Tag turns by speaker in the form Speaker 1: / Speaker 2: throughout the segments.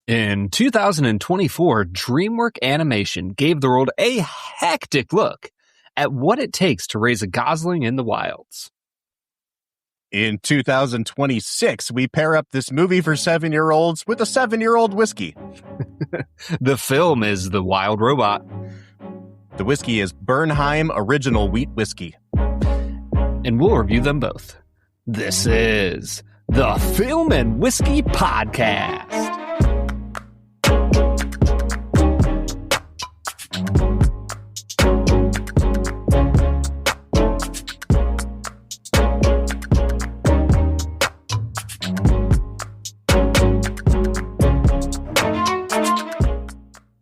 Speaker 1: In 2024, DreamWorks Animation gave the world a hectic look at what it takes to raise a gosling in the wilds.
Speaker 2: In 2026, we pair up this movie for 7-year-olds with a 7-year-old whiskey.
Speaker 1: The film is The Wild Robot.
Speaker 2: The whiskey is Bernheim Original Wheat Whiskey.
Speaker 1: And we'll review them both. This is the Film and Whiskey Podcast.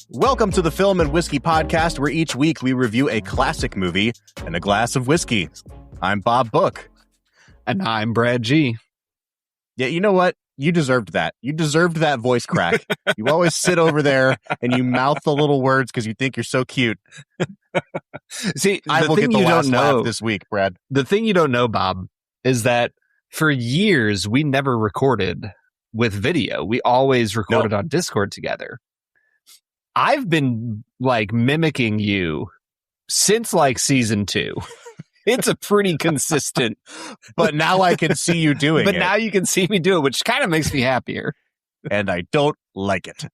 Speaker 2: Welcome to the Film and Whiskey Podcast, where each week we review a classic movie and a glass of whiskey. I'm Bob Book.
Speaker 1: And I'm Brad G.
Speaker 2: Yeah, you know what? You deserved that. You deserved that voice crack. You always sit over there and you mouth the little words because you think you're so cute.
Speaker 1: See,
Speaker 2: I will get the last laugh this week, Brad.
Speaker 1: The thing you don't know, Bob, is that for years we never recorded with video. We always recorded on Discord together. I've been mimicking you since season 2. It's a pretty consistent.
Speaker 2: But now I can see you doing it.
Speaker 1: But now you can see me do it, which kind of makes me happier.
Speaker 2: And I don't like it.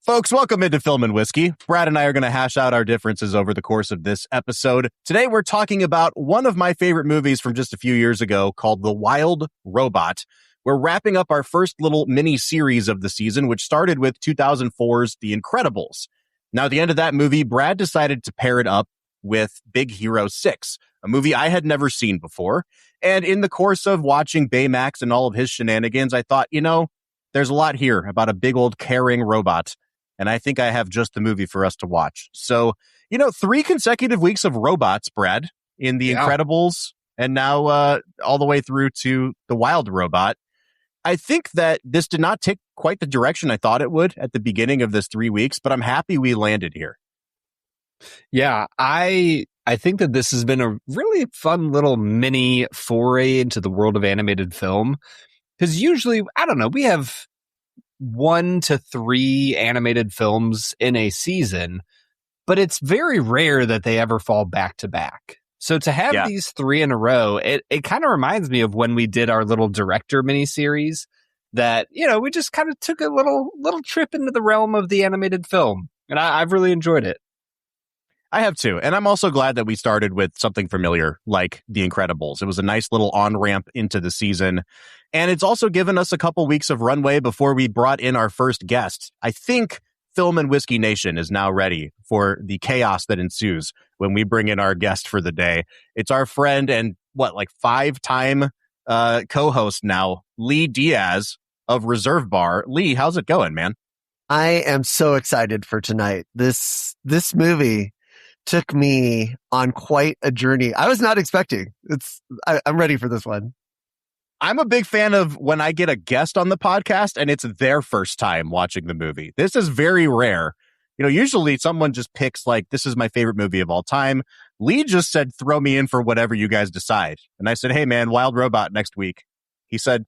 Speaker 2: Folks, welcome into Film and Whiskey. Brad and I are going to hash out our differences over the course of this episode. Today we're talking about one of my favorite movies from just a few years ago called The Wild Robot. We're wrapping up our first little mini-series of the season, which started with 2004's The Incredibles. Now, at the end of that movie, Brad decided to pair it up with Big Hero 6, a movie I had never seen before. And in the course of watching Baymax and all of his shenanigans, I thought, there's a lot here about a big old caring robot. And I think I have just the movie for us to watch. So, 3 consecutive weeks of robots, Brad, in The Incredibles, and now all the way through to The Wild Robot. I think that this did not take quite the direction I thought it would at the beginning of this 3 weeks, but I'm happy we landed here.
Speaker 1: Yeah, I think that this has been a really fun little mini foray into the world of animated film. Because usually, we have 1 to 3 animated films in a season, but it's very rare that they ever fall back to back. So to have these 3 in a row, it kind of reminds me of when we did our little director miniseries that, we just kind of took a little trip into the realm of the animated film. And I've really enjoyed it.
Speaker 2: I have too. And I'm also glad that we started with something familiar like The Incredibles. It was a nice little on-ramp into the season. And it's also given us a couple weeks of runway before we brought in our first guest. I think Film and Whiskey Nation is now ready for the chaos that ensues when we bring in our guest for the day. It's our friend and 5-time co-host now, Lee Diaz of ReserveBar. Lee, how's it going, man?
Speaker 3: I am so excited for tonight. This movie took me on quite a journey. I was not expecting. I'm ready for this one.
Speaker 2: I'm a big fan of when I get a guest on the podcast and it's their first time watching the movie. This is very rare. Usually someone just picks this is my favorite movie of all time. Lee just said, throw me in for whatever you guys decide. And I said, hey man, Wild Robot next week. He said,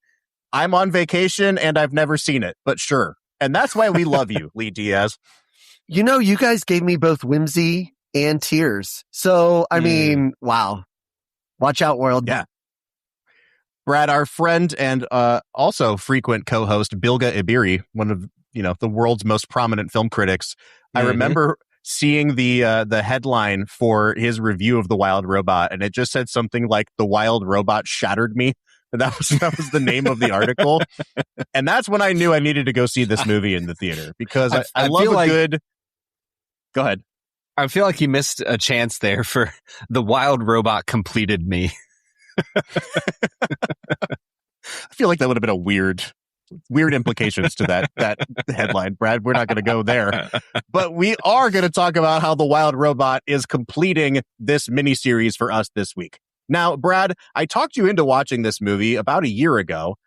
Speaker 2: I'm on vacation and I've never seen it, but sure. And that's why we love you, Lee Diaz.
Speaker 3: You guys gave me both whimsy and tears. So, wow. Watch out, world.
Speaker 2: Yeah. Brad, our friend and also frequent co-host, Bilge Ebiri, one of the world's most prominent film critics. I remember seeing the headline for his review of The Wild Robot, and it just said something like "The Wild Robot shattered me." And that was the name of the article, and that's when I knew I needed to go see this movie in the theater because I love a good. Go ahead.
Speaker 1: I feel like you missed a chance there for The Wild Robot completed me.
Speaker 2: I feel like that would have been a weird implications to that headline, Brad. We're not going to go there, but we are going to talk about how The Wild Robot is completing this miniseries for us this week. Now, Brad, I talked you into watching this movie about a year ago,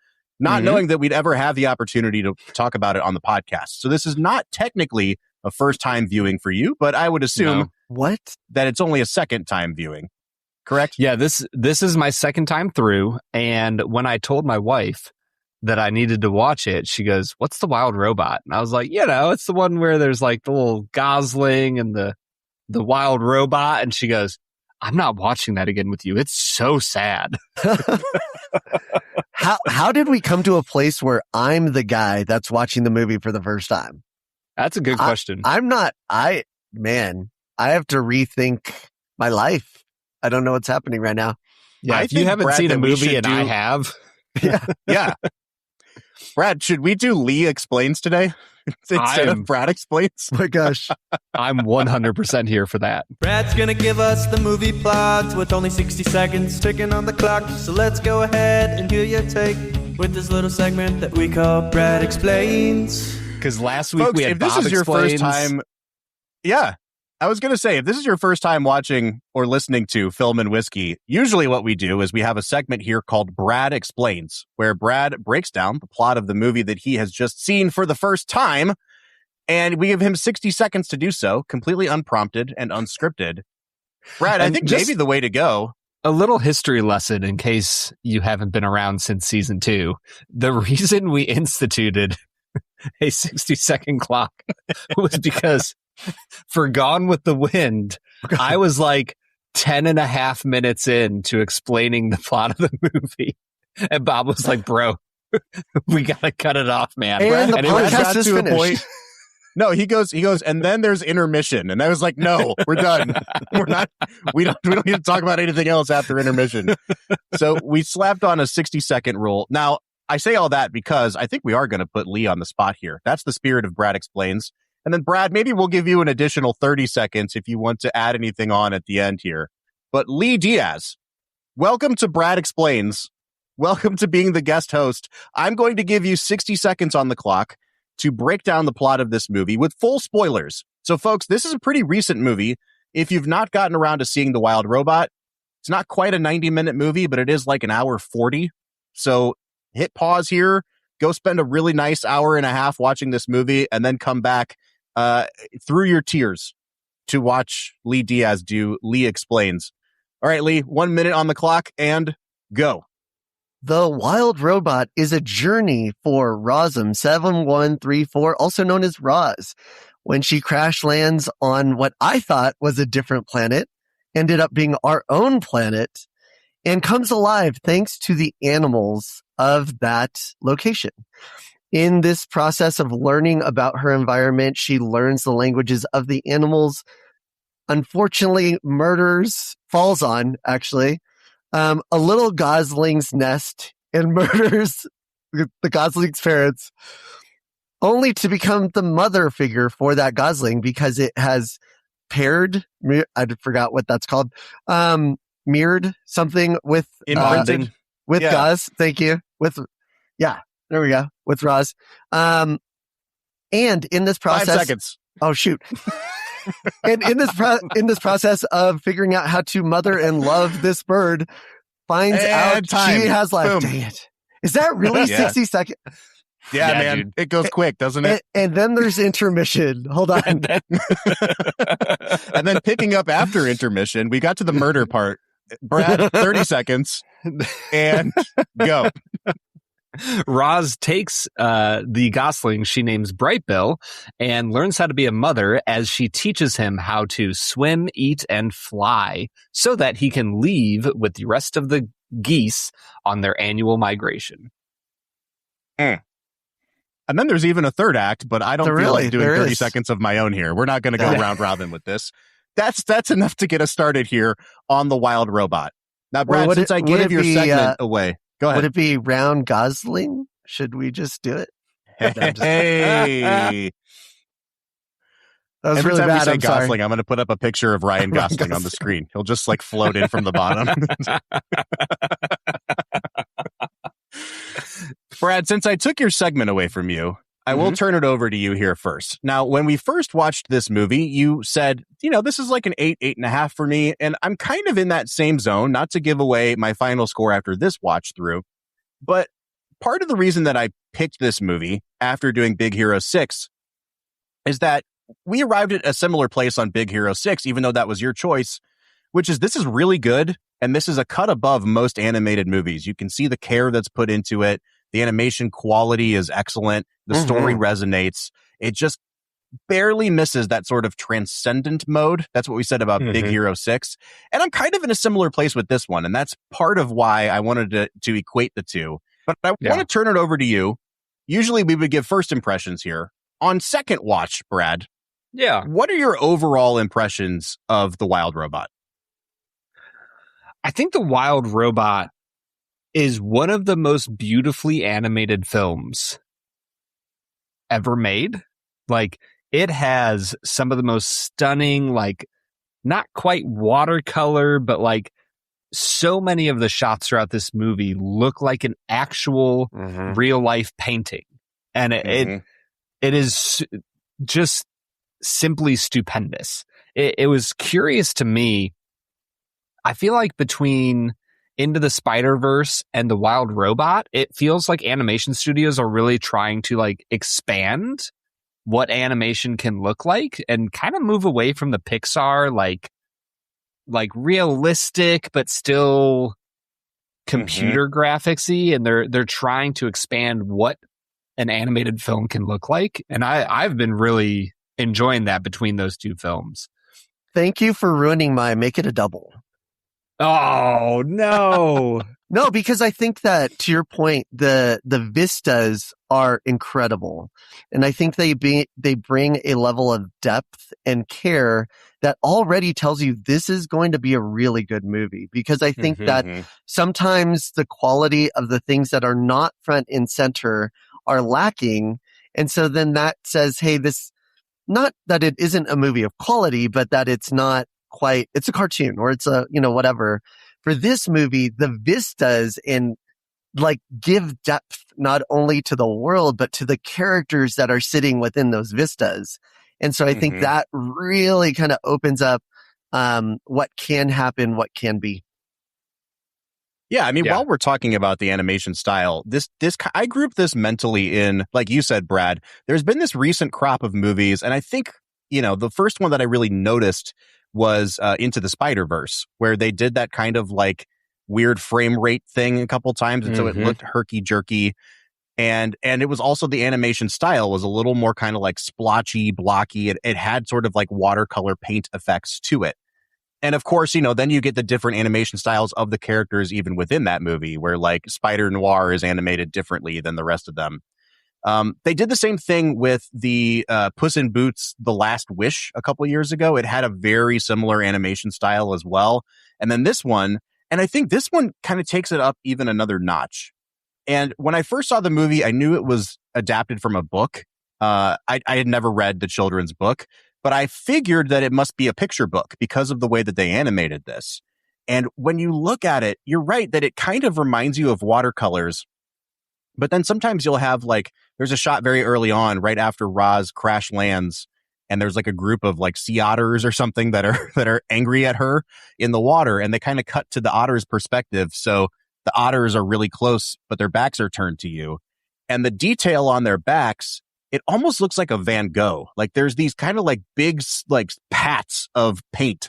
Speaker 2: not knowing that we'd ever have the opportunity to talk about it on the podcast. So this is not technically a first-time viewing for you, but I would assume that it's only a second-time viewing. Correct?
Speaker 1: Yeah, this is my second time through, and when I told my wife that I needed to watch it. She goes, "What's the Wild Robot?" And I was like, it's the one where there's like the little Gosling and the Wild Robot. And she goes, "I'm not watching that again with you. It's so sad."
Speaker 3: How did we come to a place where I'm the guy that's watching the movie for the first time?
Speaker 1: That's a good question.
Speaker 3: I'm not. I have to rethink my life. I don't know what's happening right now.
Speaker 1: Yeah, if you haven't seen a movie and I have.
Speaker 2: Yeah. Brad, should we do Lee Explains today instead of Brad Explains?
Speaker 3: Oh my gosh.
Speaker 1: I'm 100% here for that.
Speaker 4: Brad's gonna give us the movie plot with only 60 seconds ticking on the clock. So let's go ahead and hear your take with this little segment that we call Brad Explains.
Speaker 1: Because last week
Speaker 2: Folks,
Speaker 1: we had
Speaker 2: if this
Speaker 1: Bob
Speaker 2: is your
Speaker 1: Explains.
Speaker 2: first time, I was going to say, if this is your first time watching or listening to Film and Whiskey, usually what we do is we have a segment here called Brad Explains, where Brad breaks down the plot of the movie that he has just seen for the first time, and we give him 60 seconds to do so, completely unprompted and unscripted. Brad, I think maybe the way to go.
Speaker 1: A little history lesson in case you haven't been around since season 2. The reason we instituted a 60-second clock was because for Gone with the Wind, I was like 10 and a half minutes into explaining the plot of the movie. And Bob was like, "Bro, we got to cut it off, man."
Speaker 3: And the
Speaker 1: it was-
Speaker 3: podcast is finished.
Speaker 2: No, he goes, and then there's intermission. And I was like, no, we're done. We don't need to talk about anything else after intermission. So we slapped on a 60-second rule. Now, I say all that because I think we are going to put Lee on the spot here. That's the spirit of Brad Explains. And then, Brad, maybe we'll give you an additional 30 seconds if you want to add anything on at the end here. But Lee Diaz, welcome to Brad Explains. Welcome to being the guest host. I'm going to give you 60 seconds on the clock to break down the plot of this movie with full spoilers. So, folks, this is a pretty recent movie. If you've not gotten around to seeing The Wild Robot, it's not quite a 90-minute movie, but it is like an hour 40. So hit pause here, go spend a really nice hour and a half watching this movie, and then come back through your tears to watch Lee Diaz do Lee Explains. All right, Lee, 1 minute on the clock and go.
Speaker 3: The Wild Robot is a journey for Rosm 7134, also known as Roz. When she crash lands on what I thought was a different planet, ended up being our own planet, and comes alive thanks to the animals of that location. In this process of learning about her environment, she learns the languages of the animals. Unfortunately, falls on a little gosling's nest and murders the gosling's parents, only to become the mother figure for that gosling because it has I forgot what that's called, mirrored something with Gaz. Thank you. There we go. With Roz. And in this process,
Speaker 2: 5 seconds.
Speaker 3: Oh, shoot. And in this process of figuring out how to mother and love this bird, finds out she has life. Boom. Dang it. Is that really 60 seconds?
Speaker 2: Yeah, man. Dude. It goes quick, doesn't it?
Speaker 3: And then there's intermission. Hold on.
Speaker 2: And then picking up after intermission, we got to the murder part. Brad, 30 seconds. And go.
Speaker 1: Roz takes the gosling she names Brightbill and learns how to be a mother as she teaches him how to swim, eat, and fly so that he can leave with the rest of the geese on their annual migration.
Speaker 2: And then there's even a third act, but I don't feel like doing 30 seconds of my own here. We're not going to go round robin with this. That's enough to get us started here on The Wild Robot. Now, Brad, since I gave your segment away, go ahead.
Speaker 3: Would it be round gosling? Should we just do it?
Speaker 2: Hey.
Speaker 3: That was
Speaker 2: Every
Speaker 3: really
Speaker 2: time
Speaker 3: bad.
Speaker 2: we say
Speaker 3: I'm
Speaker 2: Gosling,
Speaker 3: sorry.
Speaker 2: I'm going to put up a picture of Ryan Gosling on the screen. He'll just like float in from the bottom. Brad, since I took your segment away from you, I will turn it over to you here first. Now, when we first watched this movie, you said, this is like an 8.5 for me. And I'm kind of in that same zone, not to give away my final score after this watch through. But part of the reason that I picked this movie after doing Big Hero 6 is that we arrived at a similar place on Big Hero 6, even though that was your choice, which is this is really good. And this is a cut above most animated movies. You can see the care that's put into it. The animation quality is excellent. The story resonates. It just barely misses that sort of transcendent mode. That's what we said about Big Hero 6. And I'm kind of in a similar place with this one. And that's part of why I wanted to equate the two. But I want to turn it over to you. Usually we would give first impressions here. On second watch, Brad.
Speaker 1: Yeah.
Speaker 2: What are your overall impressions of The Wild Robot?
Speaker 1: I think The Wild Robot is one of the most beautifully animated films ever made. Like, it has some of the most stunning, like, not quite watercolor, but like so many of the shots throughout this movie look like an actual real life painting. And it is just simply stupendous. It was curious to me. I feel like between Into the Spider-Verse and The Wild Robot, it feels like animation studios are really trying to like expand what animation can look like and kind of move away from the Pixar like realistic but still computer graphicsy, and they're trying to expand what an animated film can look like. And I've been really enjoying that between those two films.
Speaker 3: Thank you for ruining my make it a double.
Speaker 1: Oh, no.
Speaker 3: No, because I think that, to your point, the vistas are incredible. And I think they bring a level of depth and care that already tells you this is going to be a really good movie. Because I think that sometimes the quality of the things that are not front and center are lacking. And so then that says, hey, this, not that it isn't a movie of quality, but that it's not quite, it's a cartoon or it's a, whatever. For this movie, the vistas and like give depth not only to the world, but to the characters that are sitting within those vistas. And so I think that really kind of opens up what can happen, what can be.
Speaker 2: Yeah, I mean, while we're talking about the animation style, this I group this mentally in, like you said, Brad, there's been this recent crop of movies, and I think, the first one that I really noticed was Into the Spider-Verse, where they did that kind of like weird frame rate thing a couple times, and so it looked herky-jerky. And it was also the animation style was a little more kind of like splotchy, blocky. It had sort of like watercolor paint effects to it. And of course, then you get the different animation styles of the characters even within that movie, where like Spider-Noir is animated differently than the rest of them. They did the same thing with the Puss in Boots: The Last Wish a couple years ago. It had a very similar animation style as well. And then this one, and I think this one kind of takes it up even another notch. And when I first saw the movie, I knew it was adapted from a book. I had never read the children's book, but I figured that it must be a picture book because of the way that they animated this. And when you look at it, you're right that it kind of reminds you of watercolors. But then sometimes you'll have like, there's a shot very early on, right after Roz crash lands, and there's like a group of like sea otters or something that are angry at her in the water, and they kind of cut to the otter's perspective. So the otters are really close, but their backs are turned to you. And the detail on their backs, it almost looks like a Van Gogh. Like there's these kind of like big like pats of paint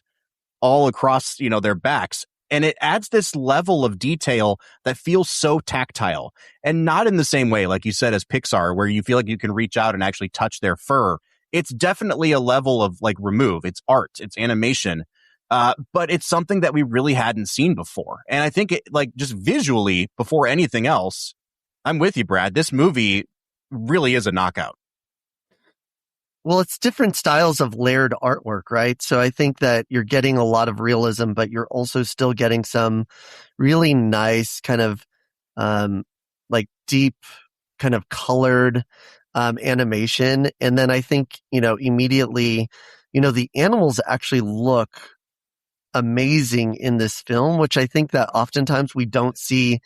Speaker 2: all across, their backs. And it adds this level of detail that feels so tactile, and not in the same way, like you said, as Pixar, where you feel like you can reach out and actually touch their fur. It's definitely a level of like remove. It's art, it's animation. But it's something that we really hadn't seen before. And I think it, like, just visually, before anything else, I'm with you, Brad. This movie really is a knockout.
Speaker 3: Well, it's different styles of layered artwork, right? So I think that you're getting a lot of realism, but you're also still getting some really nice kind of, like deep kind of colored, animation. And then I think, immediately, the animals actually look amazing in this film, which I think that oftentimes we don't see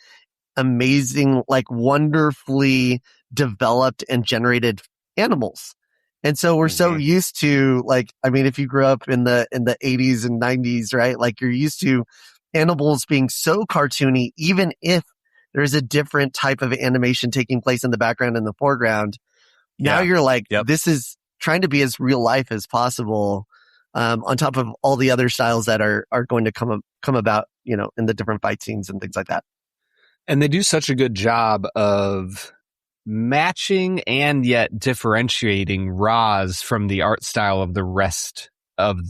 Speaker 3: amazing, like wonderfully developed and generated animals. And so we're so used to, like, I mean, if you grew up in the 80s and 90s, right? Like you're used to animals being so cartoony, even if there's a different type of animation taking place in the background and the foreground. Now you're like, this is trying to be as real life as possible, on top of all the other styles that are going to come about, in the different fight scenes and things like that.
Speaker 1: And they do such a good job of matching and yet differentiating Roz from the art style of the rest of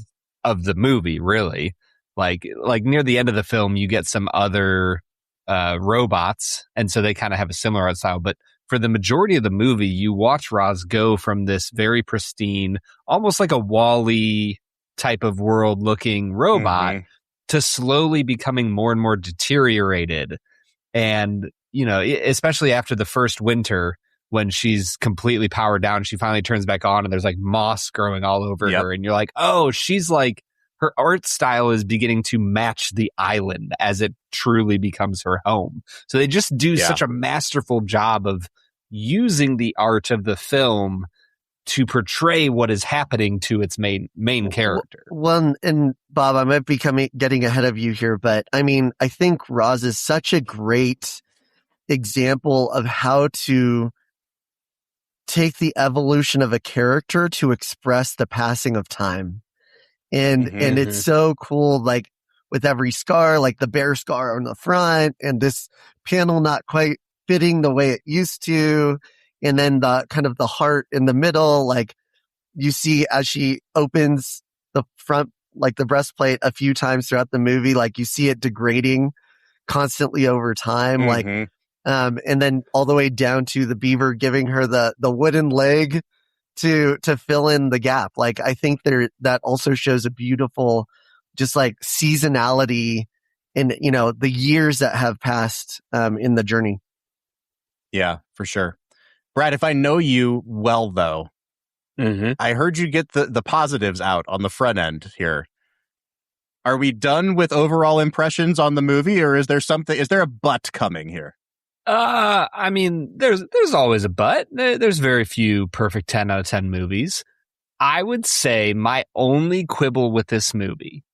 Speaker 1: the movie, really. Like near the end of the film, you get some other robots, and so they kind of have a similar art style. But for the majority of the movie, you watch Roz go from this very pristine, almost like a Wall-E type of world-looking robot to slowly becoming more and more deteriorated. And, you know, especially after the first winter, when she's completely powered down, she finally turns back on and there's like moss growing all over her. And you're like, oh, she's like, her art style is beginning to match the island as it truly becomes her home. So they just do such a masterful job of using the art of the film to portray what is happening to its main character.
Speaker 3: Well, and Bob, I might be getting ahead of you here, but I mean, I think Roz is such a great example of how to take the evolution of a character to express the passing of time. And it's so cool, like with every scar, like the bear scar on the front and this panel not quite fitting the way it used to. And then the kind of the heart in the middle, like you see as she opens the front, like the breastplate a few times throughout the movie, like you see it degrading constantly over time. Like, and then all the way down to the beaver giving her the wooden leg to fill in the gap. Like, I think that also shows a beautiful, just like seasonality in, you know, the years that have passed, in the journey.
Speaker 2: Yeah, for sure. Brad, if I know you well, though, I heard you get the positives out on the front end here. Are we done with overall impressions on the movie, or is there a but coming here?
Speaker 1: I mean, there's always a but. There's very few perfect 10 out of 10 movies. I would say my only quibble with this movie,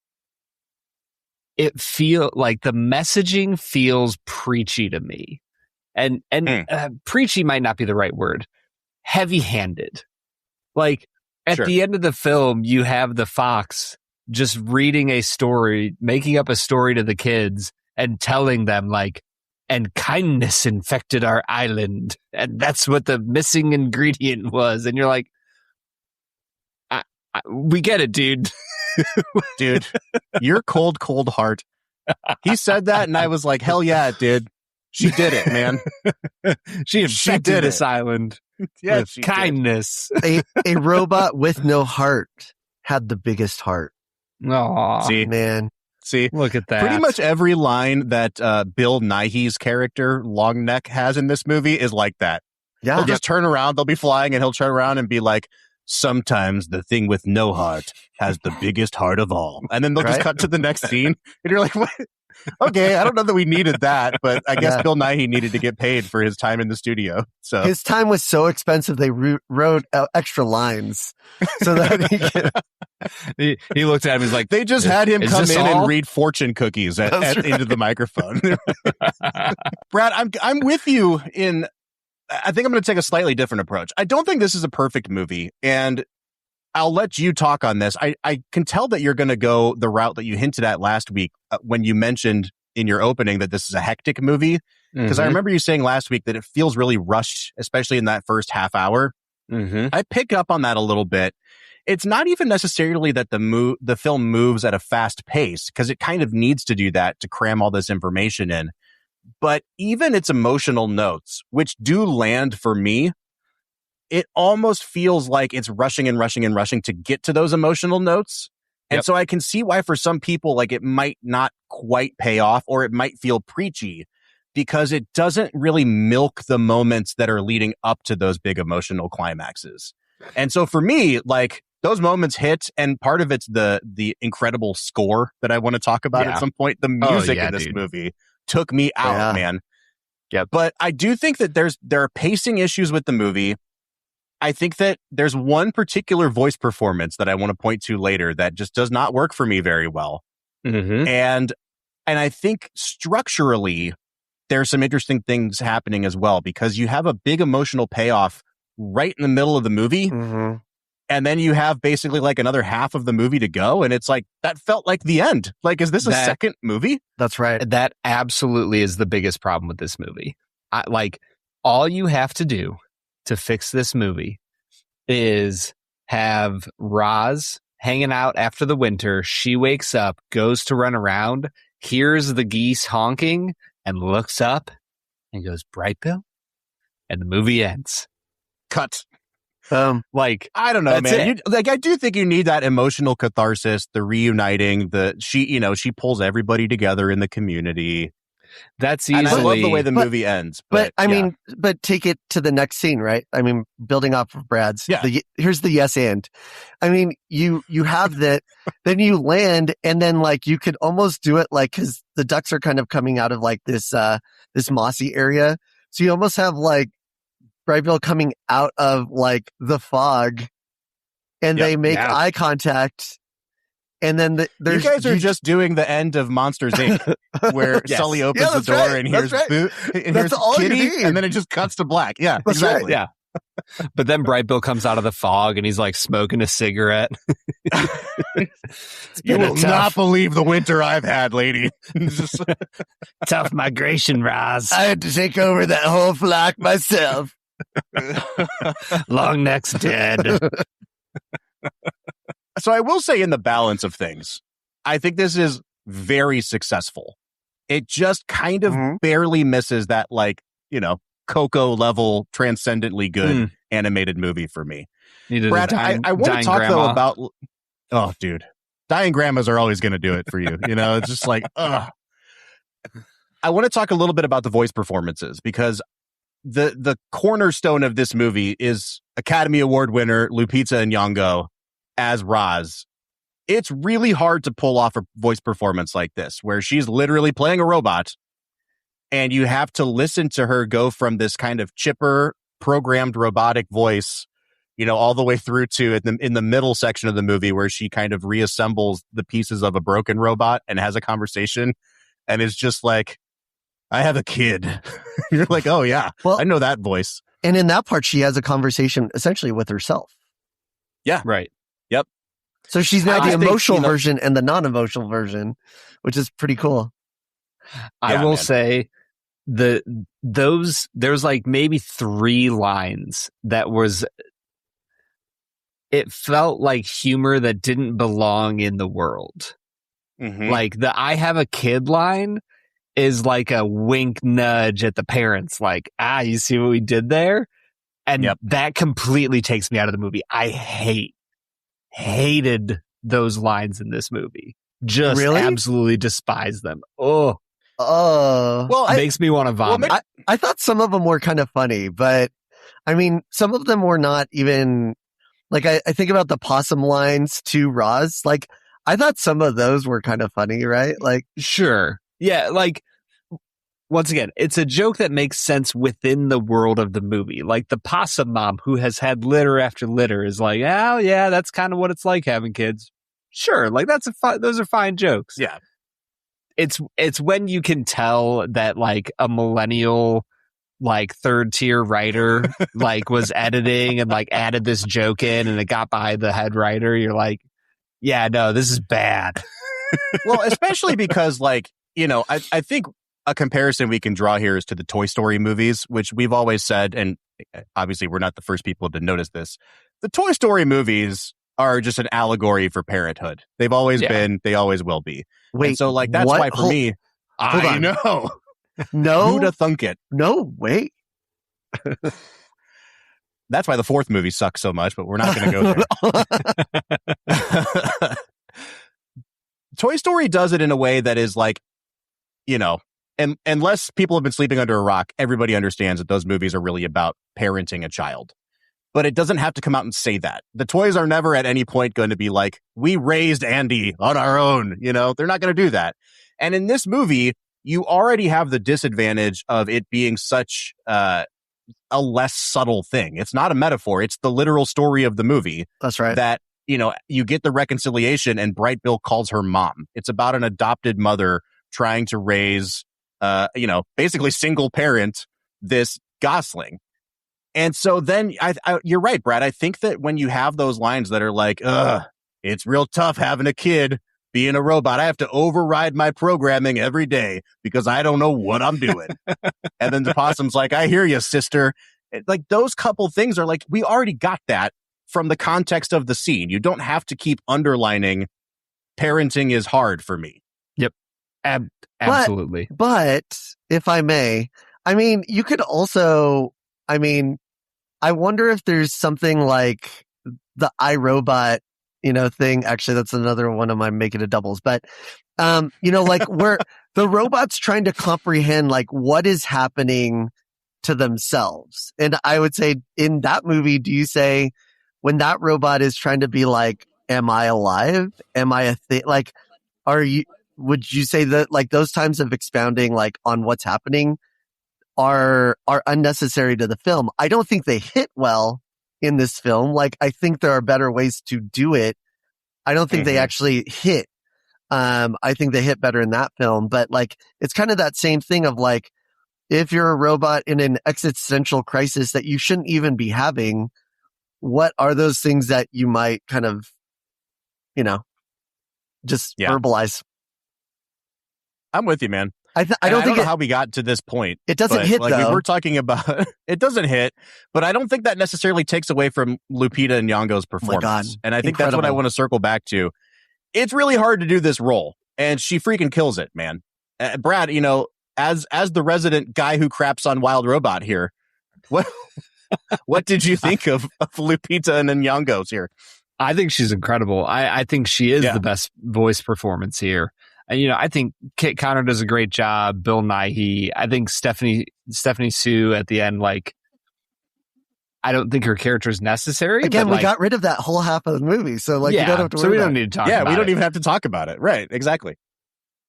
Speaker 1: it feel like the messaging feels preachy to me. And preachy might not be the right word. Heavy-handed. Like, at the end of the film, you have the fox just reading a story, making up a story to the kids and telling them, like, and kindness infected our island. And that's what the missing ingredient was. And you're like, we get it, dude.
Speaker 2: Dude, your cold heart. He said that, and I was like, hell yeah, it did. She did it, man.
Speaker 1: She infected this island with kindness.
Speaker 3: A robot with no heart had the biggest heart.
Speaker 1: Oh,
Speaker 3: man.
Speaker 2: See,
Speaker 1: look at that.
Speaker 2: Pretty much every line that Bill Nighy's character, Longneck, has in this movie is like that.
Speaker 3: Yeah.
Speaker 2: He'll just turn around, they'll be flying, and he'll turn around and be like, sometimes the thing with no heart has the biggest heart of all. And then they'll just cut to the next scene, and you're like, what? Okay, I don't know that we needed that, but I guess Bill Nighy needed to get paid for his time in the studio. So
Speaker 3: his time was so expensive, they wrote extra lines so that he could...
Speaker 1: he looked at him, he's like,
Speaker 2: they just had him come in and read fortune cookies into the microphone. Brad, I'm with you in, I think I'm going to take a slightly different approach. I don't think this is a perfect movie, and I'll let you talk on this. I can tell that you're going to go the route that you hinted at last week when you mentioned in your opening that this is a hectic movie. Because I remember you saying last week that it feels really rushed, especially in that first half hour. I pick up on that a little bit. It's not even necessarily that the film moves at a fast pace, because it kind of needs to do that to cram all this information in. But even its emotional notes, which do land for me, it almost feels like it's rushing to get to those emotional notes. And so I can see why for some people, like, it might not quite pay off, or it might feel preachy, because it doesn't really milk the moments that are leading up to those big emotional climaxes. And so for me, like, those moments hit, and part of it's the incredible score that I want to talk about at some point. The music in this movie took me out, man. Yeah. But I do think that there are pacing issues with the movie. I think that there's one particular voice performance that I want to point to later that just does not work for me very well. And I think structurally, there's some interesting things happening as well, because you have a big emotional payoff right in the middle of the movie. And then you have basically like another half of the movie to go. And it's like, that felt like the end. Like, is this a second movie?
Speaker 3: That's right.
Speaker 1: That absolutely is the biggest problem with this movie. All you have to do to fix this movie is have Roz hanging out after the winter. She wakes up, goes to run around, hears the geese honking, and looks up and goes, "Bright Bill?" And the movie ends.
Speaker 2: Cut.
Speaker 1: I don't know, man.
Speaker 2: I do think you need that emotional catharsis, the reuniting, she pulls everybody together in the community.
Speaker 1: That's easily.
Speaker 2: And I love the way the movie ends.
Speaker 3: But take it to the next scene, right? I mean, building off of Brad's.
Speaker 2: Yeah.
Speaker 3: Here's the yes and. I mean, you have that, then you land, and then like you could almost do it like, because the ducks are kind of coming out of like this mossy area, so you almost have like Brightbill coming out of like the fog, and they make eye contact. And then
Speaker 2: you guys are just doing the end of Monsters Inc., where Sully opens the door and here's Boot, and here's Kitty, and then it just cuts to black. Yeah,
Speaker 3: that's
Speaker 2: exactly.
Speaker 1: Right. Yeah. But then Bright Bill comes out of the fog and he's like smoking a cigarette.
Speaker 2: You will not believe the winter I've had, lady.
Speaker 1: Tough migration, Roz.
Speaker 3: I had to take over that whole flock myself.
Speaker 1: Long neck's dead.
Speaker 2: So I will say, in the balance of things, I think this is very successful. It just kind of barely misses that, like, Coco level, transcendently good animated movie for me. Brad, I want to talk though about. Oh, dude, dying grandmas are always going to do it for you. It's just like, ugh. I want to talk a little bit about the voice performances, because the cornerstone of this movie is Academy Award winner Lupita Nyong'o as Roz. It's really hard to pull off a voice performance like this, where she's literally playing a robot, and you have to listen to her go from this kind of chipper, programmed robotic voice, all the way through to in the middle section of the movie, where she kind of reassembles the pieces of a broken robot and has a conversation, and is just like, "I have a kid." You're like, "Oh yeah, well, I know that voice."
Speaker 3: And in that part, she has a conversation essentially with herself.
Speaker 2: Yeah,
Speaker 1: right.
Speaker 2: Yep.
Speaker 3: So she's now the emotional version and the non-emotional version, which is pretty cool.
Speaker 1: I will say there's like maybe 3 lines that it felt like humor that didn't belong in the world. Mm-hmm. Like the "I have a kid" line is like a wink nudge at the parents, like, you see what we did there? And that completely takes me out of the movie. I hated those lines in this movie. Just absolutely despise them. Well, it makes me want to vomit.
Speaker 3: Well, I thought some of them were kind of funny, but I mean, some of them were not even like, I think about the possum lines to Roz. Like, I thought some of those were kind of funny, right? Like,
Speaker 1: sure. Yeah. Like, once again, it's a joke that makes sense within the world of the movie. Like the possum mom who has had litter after litter is like, "Oh yeah, that's kind of what it's like having kids." Sure. Like those are fine jokes.
Speaker 2: Yeah.
Speaker 1: It's when you can tell that like a millennial, like 3rd tier writer, like was editing and like added this joke in, and it got by the head writer. You're like, yeah, no, this is bad.
Speaker 2: Well, especially because like, I think a comparison we can draw here is to the Toy Story movies, which we've always said, and obviously we're not the first people to notice this. The Toy Story movies are just an allegory for parenthood. They've always been, they always will be.
Speaker 3: Wait,
Speaker 2: and so like, that's why for me, I know.
Speaker 3: No.
Speaker 2: Who'da thunk it?
Speaker 3: No, wait.
Speaker 2: That's why the 4th movie sucks so much, but we're not going to go there. Toy Story does it in a way that is like, and unless people have been sleeping under a rock, everybody understands that those movies are really about parenting a child. But it doesn't have to come out and say that. The toys are never at any point going to be like, "We raised Andy on our own." They're not going to do that. And in this movie, you already have the disadvantage of it being such a less subtle thing. It's not a metaphor. It's the literal story of the movie.
Speaker 3: That's right.
Speaker 2: That, you get the reconciliation, and Bright Bill calls her mom. It's about an adopted mother trying to raise, basically single parent this gosling. And so then you're right, Brad. I think that when you have those lines that are like, it's real tough having a kid, being a robot. I have to override my programming every day because I don't know what I'm doing. And then the possum's like, I hear you, sister. Like those couple things are like, we already got that from the context of the scene. You don't have to keep underlining parenting is hard for me.
Speaker 1: Yep. Absolutely.
Speaker 3: But if I may, I mean, you could also, I mean, I wonder if there's something like the iRobot, thing. Actually, that's another one of my make it a doubles. But, like where the robot's trying to comprehend like what is happening to themselves. And I would say in that movie, do you say when that robot is trying to be like, am I alive? Am I a thing? Like, would you say that like those times of expounding like on what's happening are unnecessary to the film? I don't think they hit well in this film. Like, I think there are better ways to do it. I don't think they actually hit. I think they hit better in that film, but like, it's kind of that same thing of like, if you're a robot in an existential crisis that you shouldn't even be having, what are those things that you might kind of, just verbalize?
Speaker 2: I'm with you, man.
Speaker 3: I don't know
Speaker 2: how we got to this point.
Speaker 3: It doesn't hit,
Speaker 2: like,
Speaker 3: though.
Speaker 2: We're talking about it doesn't hit, but I don't think that necessarily takes away from Lupita Nyong'o's performance.
Speaker 3: Oh my God.
Speaker 2: And I think that's what I want to circle back to. It's really hard to do this role, and she freaking kills it, man. Brad, as the resident guy who craps on Wild Robot here, what did you think of Lupita and Nyong'o's here?
Speaker 1: I think she's incredible. I think she is the best voice performance here. And, I think Kit Connor does a great job. Bill Nighy. I think Stephanie Sue at the end, like, I don't think her character is necessary.
Speaker 3: Again,
Speaker 1: but
Speaker 3: we got rid of that whole half of the movie. So, like, you don't have to worry
Speaker 1: so we
Speaker 3: about
Speaker 1: don't
Speaker 3: it.
Speaker 1: need to talk about it.
Speaker 2: Yeah, we don't even have to talk about it. Right, exactly.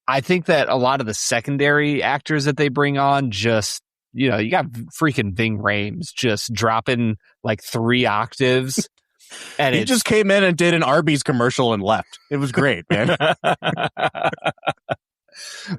Speaker 1: I think that a lot of the secondary actors that they bring on just, you got freaking Ving Rhames just dropping like 3 octaves. And
Speaker 2: he just came in and did an Arby's commercial and left. It was great, man.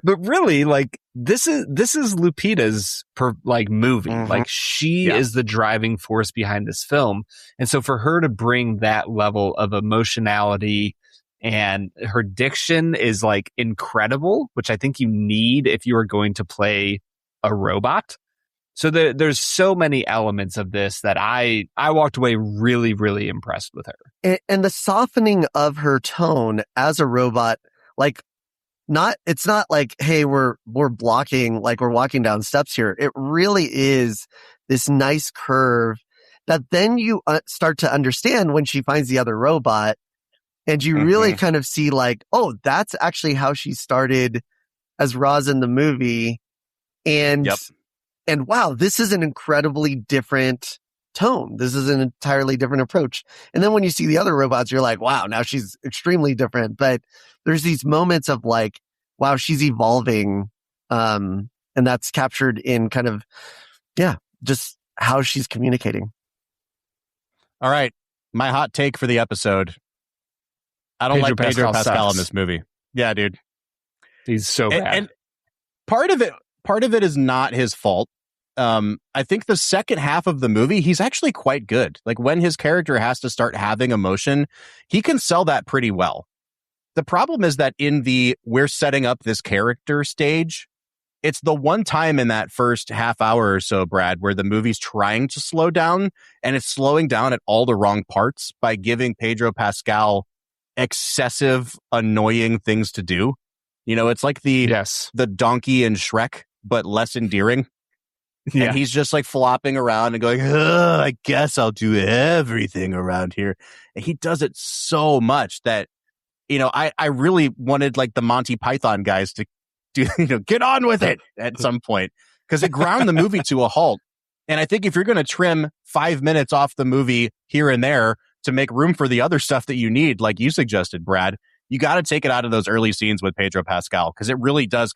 Speaker 1: But really, like, this is Lupita's movie.
Speaker 3: Mm-hmm.
Speaker 1: Like, she is the driving force behind this film. And so for her to bring that level of emotionality, and her diction is like incredible, which I think you need if you are going to play a robot. So there's so many elements of this that I walked away really, really impressed with her.
Speaker 3: And the softening of her tone as a robot, like, it's not like, hey, we're blocking, like we're walking down steps here. It really is this nice curve that then you start to understand when she finds the other robot, and you really kind of see like, oh, that's actually how she started as Roz in the movie. And wow, this is an incredibly different tone. This is an entirely different approach. And then when you see the other robots, you're like, wow, now she's extremely different. But there's these moments of like, wow, she's evolving. And that's captured in kind of, just how she's communicating.
Speaker 2: All right. My hot take for the episode. I don't like Pedro Pascal in this movie. Yeah, dude.
Speaker 1: He's so bad.
Speaker 2: And part of it is not his fault. I think the second half of the movie, he's actually quite good. Like when his character has to start having emotion, he can sell that pretty well. The problem is that in the we're setting up this character stage, it's the one time in that first half hour or so, Brad, where the movie's trying to slow down, and it's slowing down at all the wrong parts by giving Pedro Pascal excessive, annoying things to do. It's like the donkey in Shrek, but less endearing. Yeah. And he's just like flopping around and going, I guess I'll do everything around here. And he does it so much that, I really wanted like the Monty Python guys to do, get on with it at some point, because it ground the movie to a halt. And I think if you're going to trim 5 minutes off the movie here and there to make room for the other stuff that you need, like you suggested, Brad, you got to take it out of those early scenes with Pedro Pascal, because it really does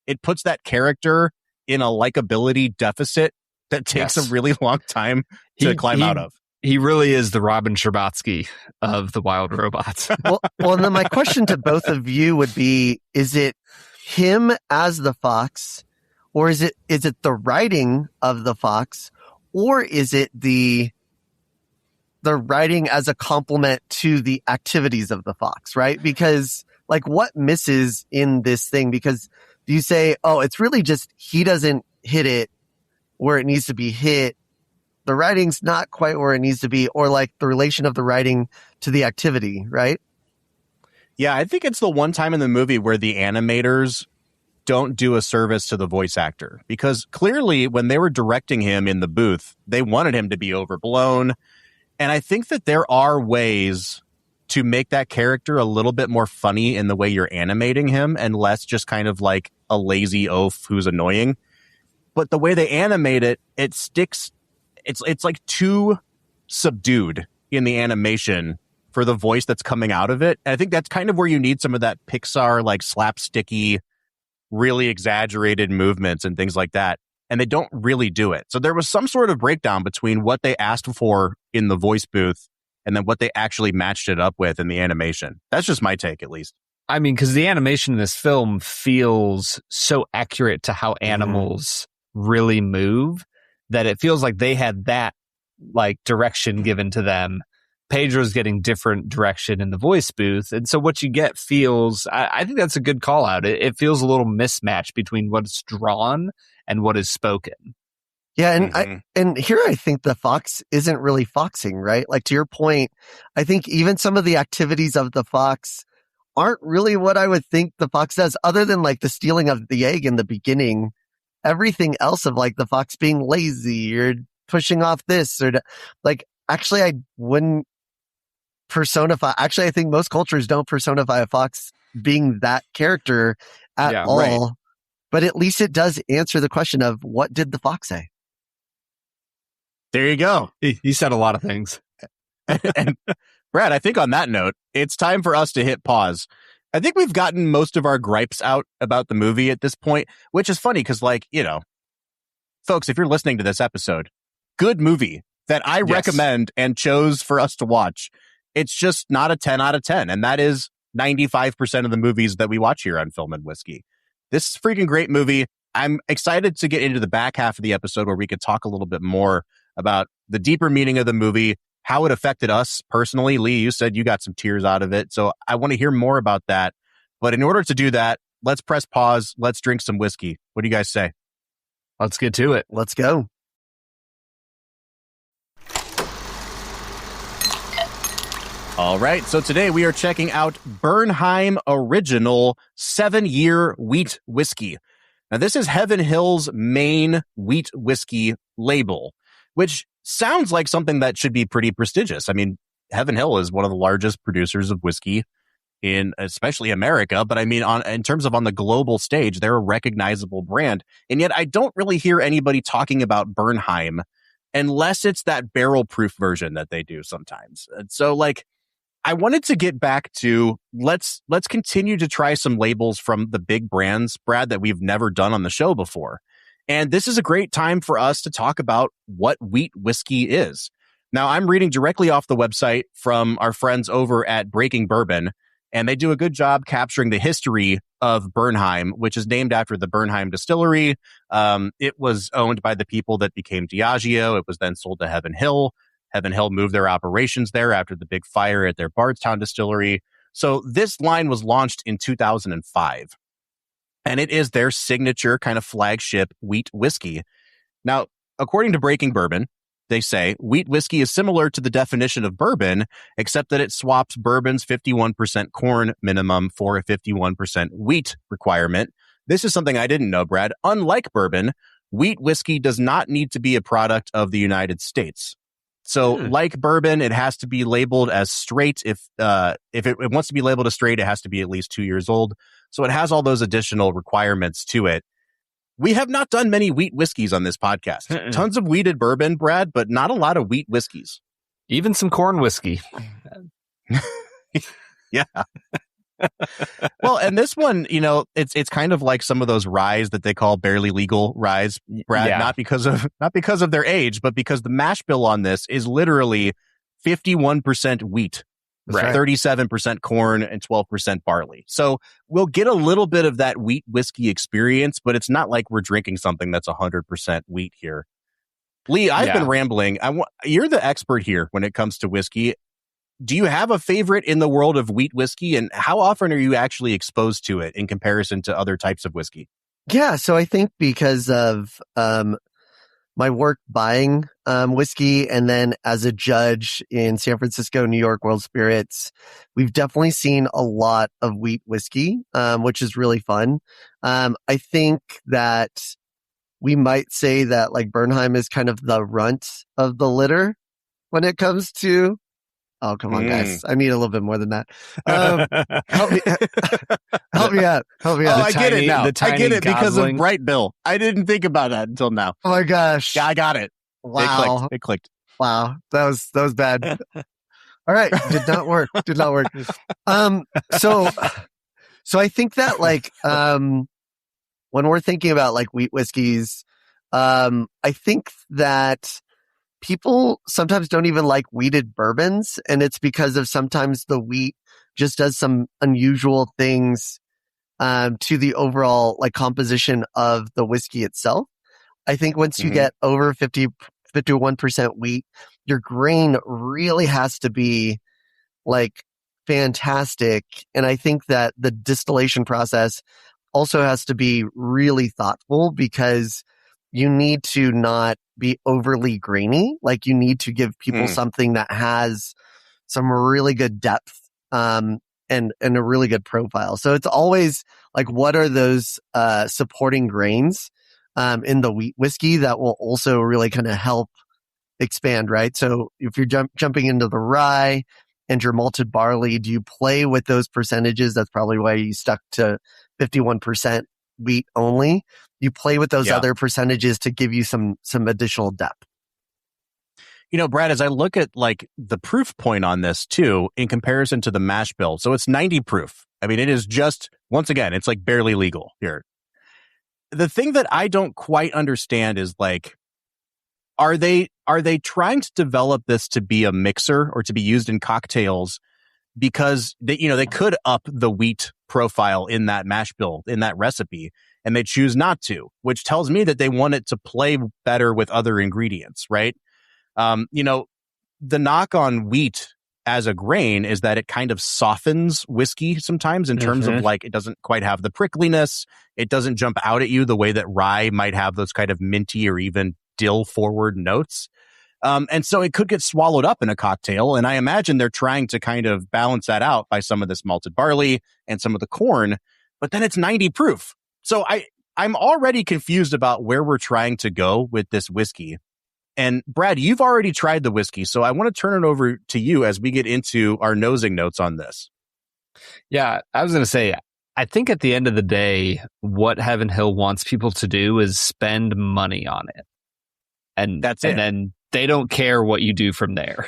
Speaker 2: it puts that character in a likability deficit that takes a really long time to climb out of.
Speaker 1: He really is the Robin Scherbatsky of the Wild Robots.
Speaker 3: well, and then my question to both of you would be, is it him as the fox, or is it the writing of the fox, or is it the writing as a complement to the activities of the fox, right? Because like what misses in this thing? Because you say, oh, it's really just he doesn't hit it where it needs to be hit. The writing's not quite where it needs to be, or like the relation of the writing to the activity, right?
Speaker 2: Yeah, I think it's the one time in the movie where the animators don't do a service to the voice actor, because clearly when they were directing him in the booth, they wanted him to be overblown. And I think that there are ways to make that character a little bit more funny in the way you're animating him and less just kind of like a lazy oaf who's annoying. But the way they animate it, it sticks. It's like too subdued in the animation for the voice that's coming out of it. And I think that's kind of where you need some of that Pixar, like slapsticky, really exaggerated movements and things like that. And they don't really do it. So there was some sort of breakdown between what they asked for in the voice booth and then what they actually matched it up with in the animation. That's just my take, at least.
Speaker 1: I mean, because the animation in this film feels so accurate to how animals really move that it feels like they had that like direction given to them. Pedro's getting different direction in the voice booth. And so what you get feels, I think that's a good call out. It feels a little mismatch between what's drawn and what is spoken.
Speaker 3: Yeah, and here I think the fox isn't really foxing, right? Like to your point, I think even some of the activities of the fox aren't really what I would think the fox does, other than like the stealing of the egg in the beginning. Everything else of like the fox being lazy or pushing off this or like, actually I wouldn't personify. Actually, I think most cultures don't personify a fox being that character at all. Right. But at least it does answer the question of what did the fox say?
Speaker 2: There you go.
Speaker 1: He said a lot of things.
Speaker 2: And Brad, I think on that note, it's time for us to hit pause. I think we've gotten most of our gripes out about the movie at this point, which is funny because, like, you know, folks, if you're listening to this episode, good movie that I recommend and chose for us to watch. It's just not a 10 out of 10. And that is 95% of the movies that we watch here on Film and Whiskey. This is a freaking great movie. I'm excited to get into the back half of the episode where we could talk a little bit more about the deeper meaning of the movie, how it affected us personally. Lee, you said you got some tears out of it. So I want to hear more about that. But in order to do that, let's press pause. Let's drink some whiskey. What do you guys say?
Speaker 1: Let's get to it.
Speaker 3: Let's go.
Speaker 2: All right, so today we are checking out Bernheim Original 7-Year Wheat Whiskey. Now, this is Heaven Hill's main wheat whiskey label, which sounds like something that should be pretty prestigious. I mean, Heaven Hill is one of the largest producers of whiskey in especially America, but I mean, in terms of on the global stage, they're a recognizable brand. And yet I don't really hear anybody talking about Bernheim unless it's that barrel-proof version that they do sometimes. And so, like, I wanted to get back to let's continue to try some labels from the big brands, Brad, that we've never done on the show before. And this is a great time for us to talk about what wheat whiskey is. Now, I'm reading directly off the website from our friends over at Breaking Bourbon, and they do a good job capturing the history of Bernheim, which is named after the Bernheim distillery. It was owned by the people that became Diageo. It was then sold to Heaven Hill. Heaven Hill moved their operations there after the big fire at their Bardstown distillery. So this line was launched in 2005, and it is their signature kind of flagship wheat whiskey. Now, according to Breaking Bourbon, they say wheat whiskey is similar to the definition of bourbon, except that it swaps bourbon's 51% corn minimum for a 51% wheat requirement. This is something I didn't know, Brad. Unlike bourbon, wheat whiskey does not need to be a product of the United States. So like bourbon, it has to be labeled as straight. If it wants to be labeled as straight, it has to be at least 2 years old. So it has all those additional requirements to it. We have not done many wheat whiskeys on this podcast. Tons of wheated bourbon, Brad, but not a lot of wheat whiskeys.
Speaker 1: Even some corn whiskey.
Speaker 2: Yeah. Well, and this one, you know, it's kind of like some of those ryes that they call barely legal ryes, Brad, not because of their age, but because the mash bill on this is literally 51% wheat, right, 37% corn, and 12% barley. So we'll get a little bit of that wheat whiskey experience, but it's not like we're drinking something that's 100% wheat here. Lee, I've been rambling. You're the expert here when it comes to whiskey. Do you have a favorite in the world of wheat whiskey, and how often are you actually exposed to it in comparison to other types of whiskey?
Speaker 3: Yeah, so I think because of my work buying whiskey and then as a judge in San Francisco, New York World Spirits, we've definitely seen a lot of wheat whiskey, which is really fun. I think that we might say that like Bernheim is kind of the runt of the litter when it comes to. Oh, come on, guys. I need a little bit more than that. Help me out. Help me out.
Speaker 2: Oh, I get it now. I get it because of Bright Bill. I didn't think about that until now.
Speaker 3: Oh my gosh.
Speaker 2: Yeah, I got it.
Speaker 3: Wow.
Speaker 2: It clicked.
Speaker 3: Wow. That was bad. All right. Did not work. So I think that like, when we're thinking about like wheat whiskeys, I think that people sometimes don't even like wheated bourbons, and it's because of sometimes the wheat just does some unusual things to the overall like composition of the whiskey itself. I think once you get over 51% wheat, your grain really has to be like fantastic. And I think that the distillation process also has to be really thoughtful because you need to not be overly grainy. Like you need to give people something that has some really good depth, and a really good profile. So it's always like, what are those, supporting grains, in the wheat whiskey that will also really kind of help expand, right? So if you're jumping into the rye and your malted barley, do you play with those percentages? That's probably why you stuck to 51% wheat only. You play with those other percentages to give you some additional depth.
Speaker 2: You know, Brad, as I look at like the proof point on this too, in comparison to the mash bill, so it's 90 proof. I mean, it is just, once again, it's like barely legal here. The thing that I don't quite understand is like, are they trying to develop this to be a mixer or to be used in cocktails because they could up the wheat profile in that mash bill, in that recipe, and they choose not to, which tells me that they want it to play better with other ingredients, right? The knock on wheat as a grain is that it kind of softens whiskey sometimes in terms of like, it doesn't quite have the prickliness. It doesn't jump out at you the way that rye might have those kind of minty or even dill forward notes. And so it could get swallowed up in a cocktail. And I imagine they're trying to kind of balance that out by some of this malted barley and some of the corn, but then it's 90 proof. So I'm already confused about where we're trying to go with this whiskey. And Brad, you've already tried the whiskey, so I want to turn it over to you as we get into our nosing notes on this.
Speaker 1: Yeah, I was going to say, I think at the end of the day, what Heaven Hill wants people to do is spend money on it. And that's it. And then they don't care what you do from there.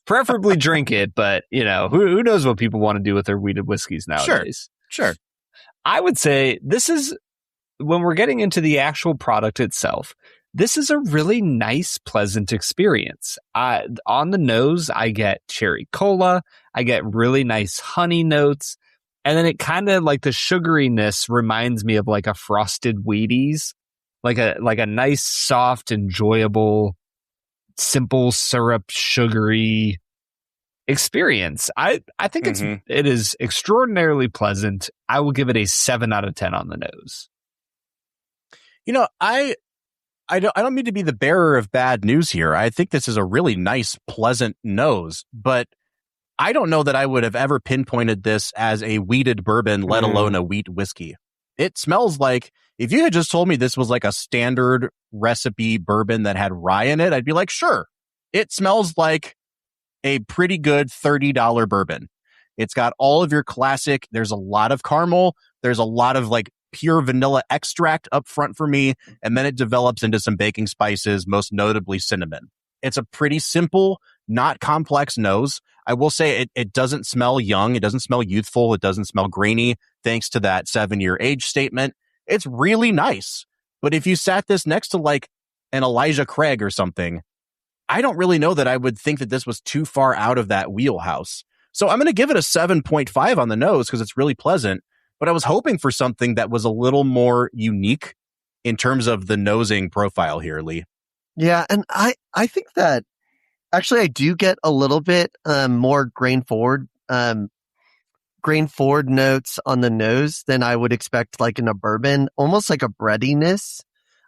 Speaker 1: Preferably drink it, but who knows what people want to do with their wheated whiskeys nowadays.
Speaker 2: Sure.
Speaker 1: I would say this is, when we're getting into the actual product itself, this is a really nice, pleasant experience. On the nose, I get cherry cola. I get really nice honey notes. And then it kind of like the sugariness reminds me of like a frosted Wheaties, like a nice, soft, enjoyable, simple syrup, sugary experience. I think it is extraordinarily pleasant. I will give it a 7 out of 10 on the nose.
Speaker 2: I don't mean to be the bearer of bad news here. I think this is a really nice, pleasant nose, but I don't know that I would have ever pinpointed this as a wheated bourbon, let alone a wheat whiskey. It smells like, if you had just told me this was like a standard recipe bourbon that had rye in it, I'd be like, sure. It smells like a pretty good $30 bourbon. It's got all of your classic, there's a lot of caramel, there's a lot of like pure vanilla extract up front for me, and then it develops into some baking spices, most notably cinnamon. It's a pretty simple, not complex nose. I will say it doesn't smell young, it doesn't smell youthful, it doesn't smell grainy, thanks to that 7-year age statement. It's really nice. But if you sat this next to like an Elijah Craig or something, I don't really know that I would think that this was too far out of that wheelhouse. So I'm going to give it a 7.5 on the nose because it's really pleasant. But I was hoping for something that was a little more unique in terms of the nosing profile here, Lee.
Speaker 3: Yeah, and I think that actually I do get a little bit more grain forward notes on the nose than I would expect like in a bourbon, almost like a breadiness,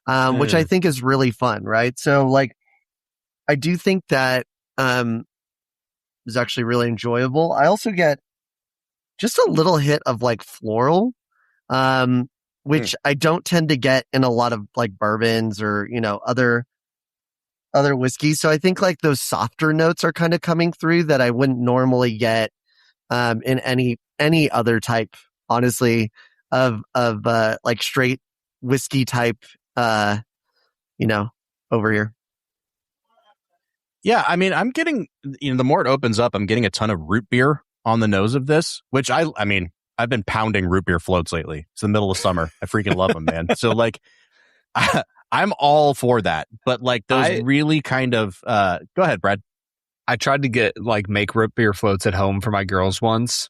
Speaker 3: which I think is really fun, right? So like I do think that is actually really enjoyable. I also get just a little hit of like floral, which I don't tend to get in a lot of like bourbons or, other whiskeys. So I think like those softer notes are kind of coming through that I wouldn't normally get in any other type, honestly, of like straight whiskey type, over here.
Speaker 2: Yeah, I mean, I'm getting, the more it opens up, I'm getting a ton of root beer on the nose of this, which I mean, I've been pounding root beer floats lately. It's the middle of summer. I freaking love them, man. So like, I'm all for that. But like those really kind of, go ahead, Brad.
Speaker 1: I tried to make root beer floats at home for my girls once.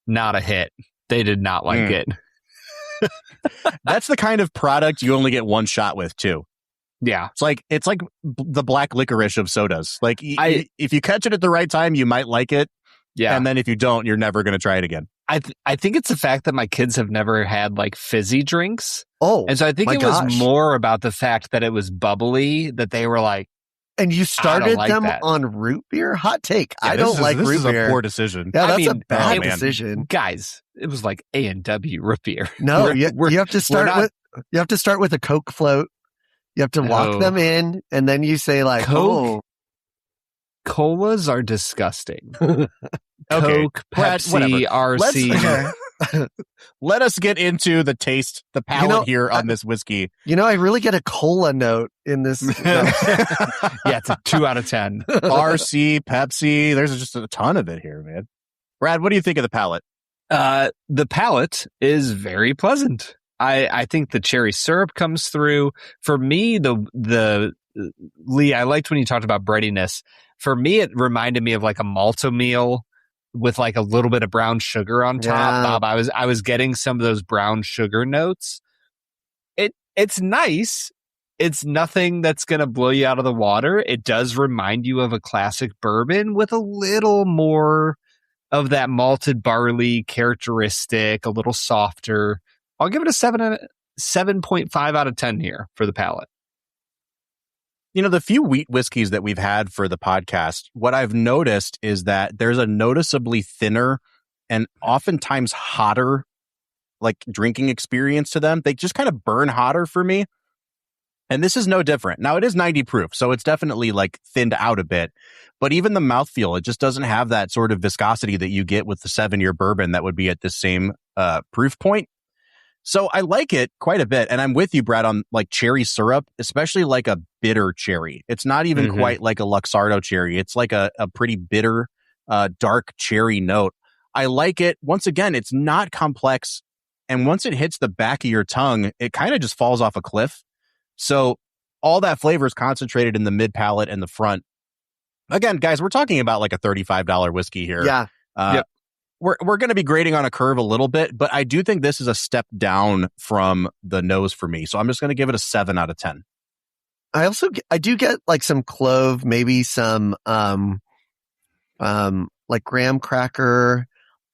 Speaker 1: Not a hit. They did not like it.
Speaker 2: That's the kind of product you only get one shot with too.
Speaker 1: Yeah.
Speaker 2: It's like the black licorice of sodas. Like if you catch it at the right time, you might like it.
Speaker 1: Yeah.
Speaker 2: And then if you don't, you're never going to try it again.
Speaker 1: I think it's the fact that my kids have never had like fizzy drinks.
Speaker 3: Oh,
Speaker 1: and so I think it was more about the fact that it was bubbly that they were like,
Speaker 3: and you started
Speaker 1: like
Speaker 3: them
Speaker 1: that.
Speaker 3: on root beer? Hot take.
Speaker 2: Yeah,
Speaker 3: I don't like root beer.
Speaker 2: This is a poor decision.
Speaker 3: Yeah, that's a bad decision.
Speaker 1: Guys, it was like A&W root beer.
Speaker 3: No, you have to start with a Coke float. You have to lock them in, and then you say like,
Speaker 1: Coke, colas are disgusting. Coke,
Speaker 2: Brad,
Speaker 1: Pepsi, RC.
Speaker 2: Let us get into the taste, the palate here on this whiskey.
Speaker 3: I really get a cola note in this.
Speaker 1: Yeah, it's a 2 out of 10.
Speaker 2: RC, Pepsi, there's just a ton of it here, man. Brad, what do you think of the palate?
Speaker 1: The palate is very pleasant. I think the cherry syrup comes through. For me, the Lee, I liked when you talked about breadiness. For me, it reminded me of like a malto meal with like a little bit of brown sugar on top.
Speaker 3: Yeah.
Speaker 1: Bob, I was getting some of those brown sugar notes. It's nice. It's nothing that's going to blow you out of the water. It does remind you of a classic bourbon with a little more of that malted barley characteristic, a little softer. I'll give it a 7.5 out of 10 here for the palate.
Speaker 2: The few wheat whiskeys that we've had for the podcast, what I've noticed is that there's a noticeably thinner and oftentimes hotter like drinking experience to them. They just kind of burn hotter for me. And this is no different. Now, it is 90 proof, so it's definitely like thinned out a bit. But even the mouthfeel, it just doesn't have that sort of viscosity that you get with the 7-year bourbon that would be at the same proof point. So I like it quite a bit. And I'm with you, Brad, on like cherry syrup, especially like a bitter cherry. It's not even quite like a Luxardo cherry. It's like a pretty bitter, dark cherry note. I like it. Once again, it's not complex. And once it hits the back of your tongue, it kind of just falls off a cliff. So all that flavor is concentrated in the mid palate and the front. Again, guys, we're talking about like a $35 whiskey here.
Speaker 3: Yeah.
Speaker 1: Yep.
Speaker 2: We're going to be grading on a curve a little bit, but I do think this is a step down from the nose for me. So I'm just going to give it a 7 out of 10.
Speaker 3: I do get like some clove, maybe some like graham cracker.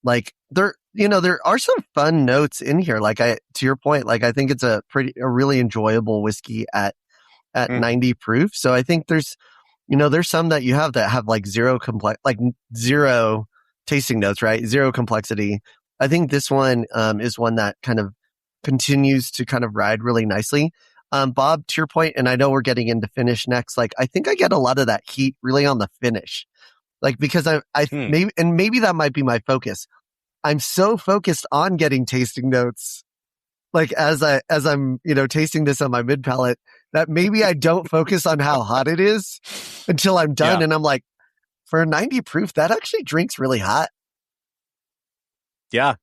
Speaker 3: Like there are some fun notes in here. Like to your point, like I think it's a really enjoyable whiskey at 90 proof. So I think there's some that you have that have like zero tasting notes, right? Zero complexity. I think this one is one that kind of continues to kind of ride really nicely. Bob, to your point, and I know we're getting into finish next, like I think I get a lot of that heat really on the finish. Like because maybe that might be my focus. I'm so focused on getting tasting notes like as I'm tasting this on my mid palate that maybe I don't focus on how hot it is until I'm done and I'm like, for a 90 proof, that actually drinks really hot.
Speaker 2: Yeah.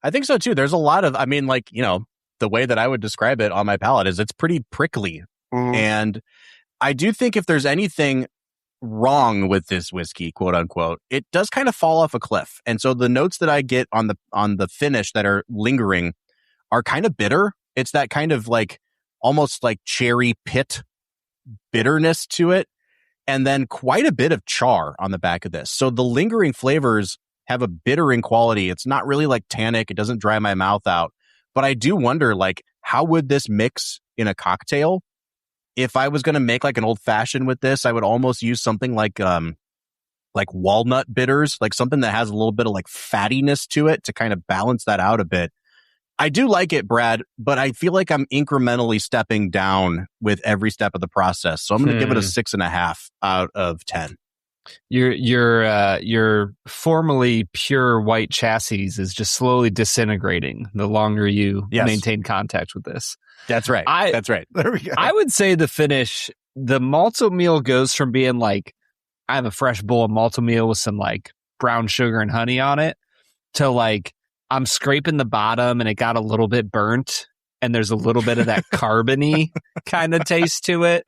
Speaker 2: I think so too. There's a lot of, the way that I would describe it on my palate is it's pretty prickly. And I do think if there's anything wrong with this whiskey, quote unquote, it does kind of fall off a cliff. And so the notes that I get on the finish that are lingering are kind of bitter. It's that kind of like almost like cherry pit bitterness to it, and then quite a bit of char on the back of this. So the lingering flavors have a bittering quality. It's not really like tannic. It doesn't dry my mouth out. But I do wonder, like, how would this mix in a cocktail? If I was going to make like an old fashioned with this, I would almost use something like walnut bitters, like something that has a little bit of like fattiness to it to kind of balance that out a bit. I do like it, Brad, but I feel like I'm incrementally stepping down with every step of the process. So I'm going to give it a 6.5 out of 10.
Speaker 1: Your formerly pure white chassis is just slowly disintegrating the longer you maintain contact with this.
Speaker 2: That's right. That's right.
Speaker 3: There we go.
Speaker 1: I would say the finish, the malto meal goes from being like, I have a fresh bowl of malto meal with some like brown sugar and honey on it, to like, I'm scraping the bottom and it got a little bit burnt and there's a little bit of that carbony kind of taste to it.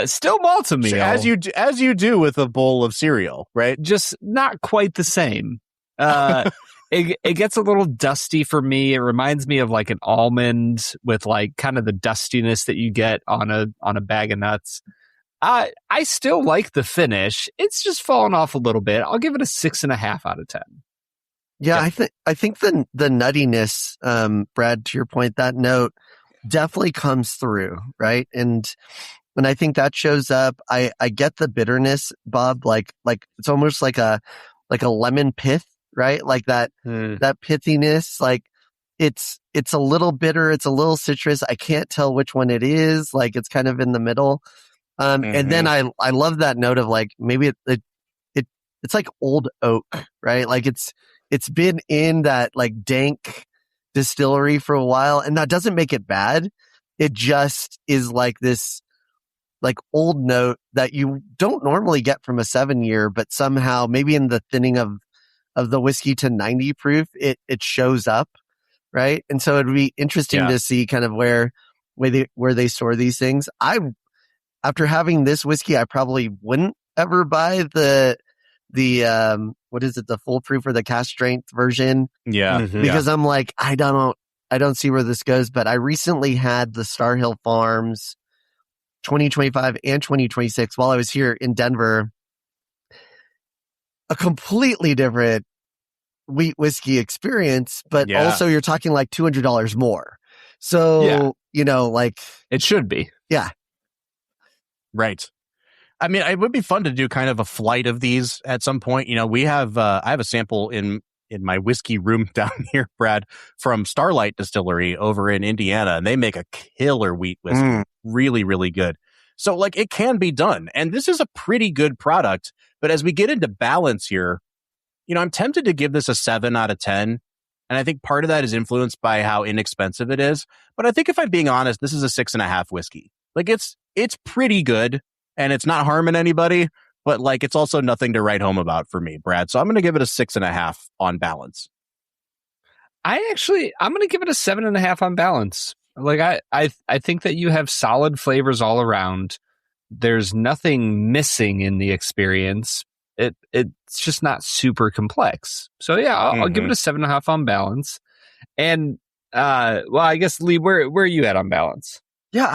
Speaker 1: Still malto meal.
Speaker 2: As you do with a bowl of cereal, right?
Speaker 1: Just not quite the same. It gets a little dusty for me. It reminds me of like an almond with like kind of the dustiness that you get on a bag of nuts. I still like the finish. It's just fallen off a little bit. I'll give it a 6.5 out of 10.
Speaker 3: Yeah, I think the nuttiness, Brad, to your point, that note definitely comes through, right? And I think that shows up. I get the bitterness, Bob, like it's almost like a lemon pith, right? Like that pithiness, like it's a little bitter, it's a little citrus. I can't tell which one it is. Like it's kind of in the middle. And then I love that note of like maybe it's like old oak, right? Like it's been in that like dank distillery for a while, and that doesn't make it bad. It just is like this like old note that you don't normally get from a 7-year, but somehow maybe in the thinning of the whiskey to 90 proof, it shows up, right? And so it'd be interesting to see kind of where they store these things. After having this whiskey, I probably wouldn't ever buy the what is it, the full proof or the cask strength version?
Speaker 2: Yeah.
Speaker 3: Because I'm like, I don't see where this goes. But I recently had the Star Hill Farms 2025 and 2026 while I was here in Denver. A completely different wheat whiskey experience, but also you're talking like $200 more. So, like
Speaker 1: it should be.
Speaker 3: Yeah.
Speaker 2: Right. I mean, it would be fun to do kind of a flight of these at some point. We have, I have a sample in my whiskey room down here, Brad, from Starlight Distillery over in Indiana, and they make a killer wheat whiskey. Really, really good. So like it can be done. And this is a pretty good product. But as we get into balance here, I'm tempted to give this a 7 out of 10. And I think part of that is influenced by how inexpensive it is. But I think if I'm being honest, this is a 6.5 whiskey. Like it's pretty good. And it's not harming anybody, but like it's also nothing to write home about for me, Brad. So I'm going to give it a 6.5 on balance.
Speaker 1: I'm going to give it a 7.5 on balance. Like I think that you have solid flavors all around. There's nothing missing in the experience. It's just not super complex. So yeah, I'll give it a 7.5 on balance. And I guess Lee, where are you at on balance?
Speaker 3: Yeah,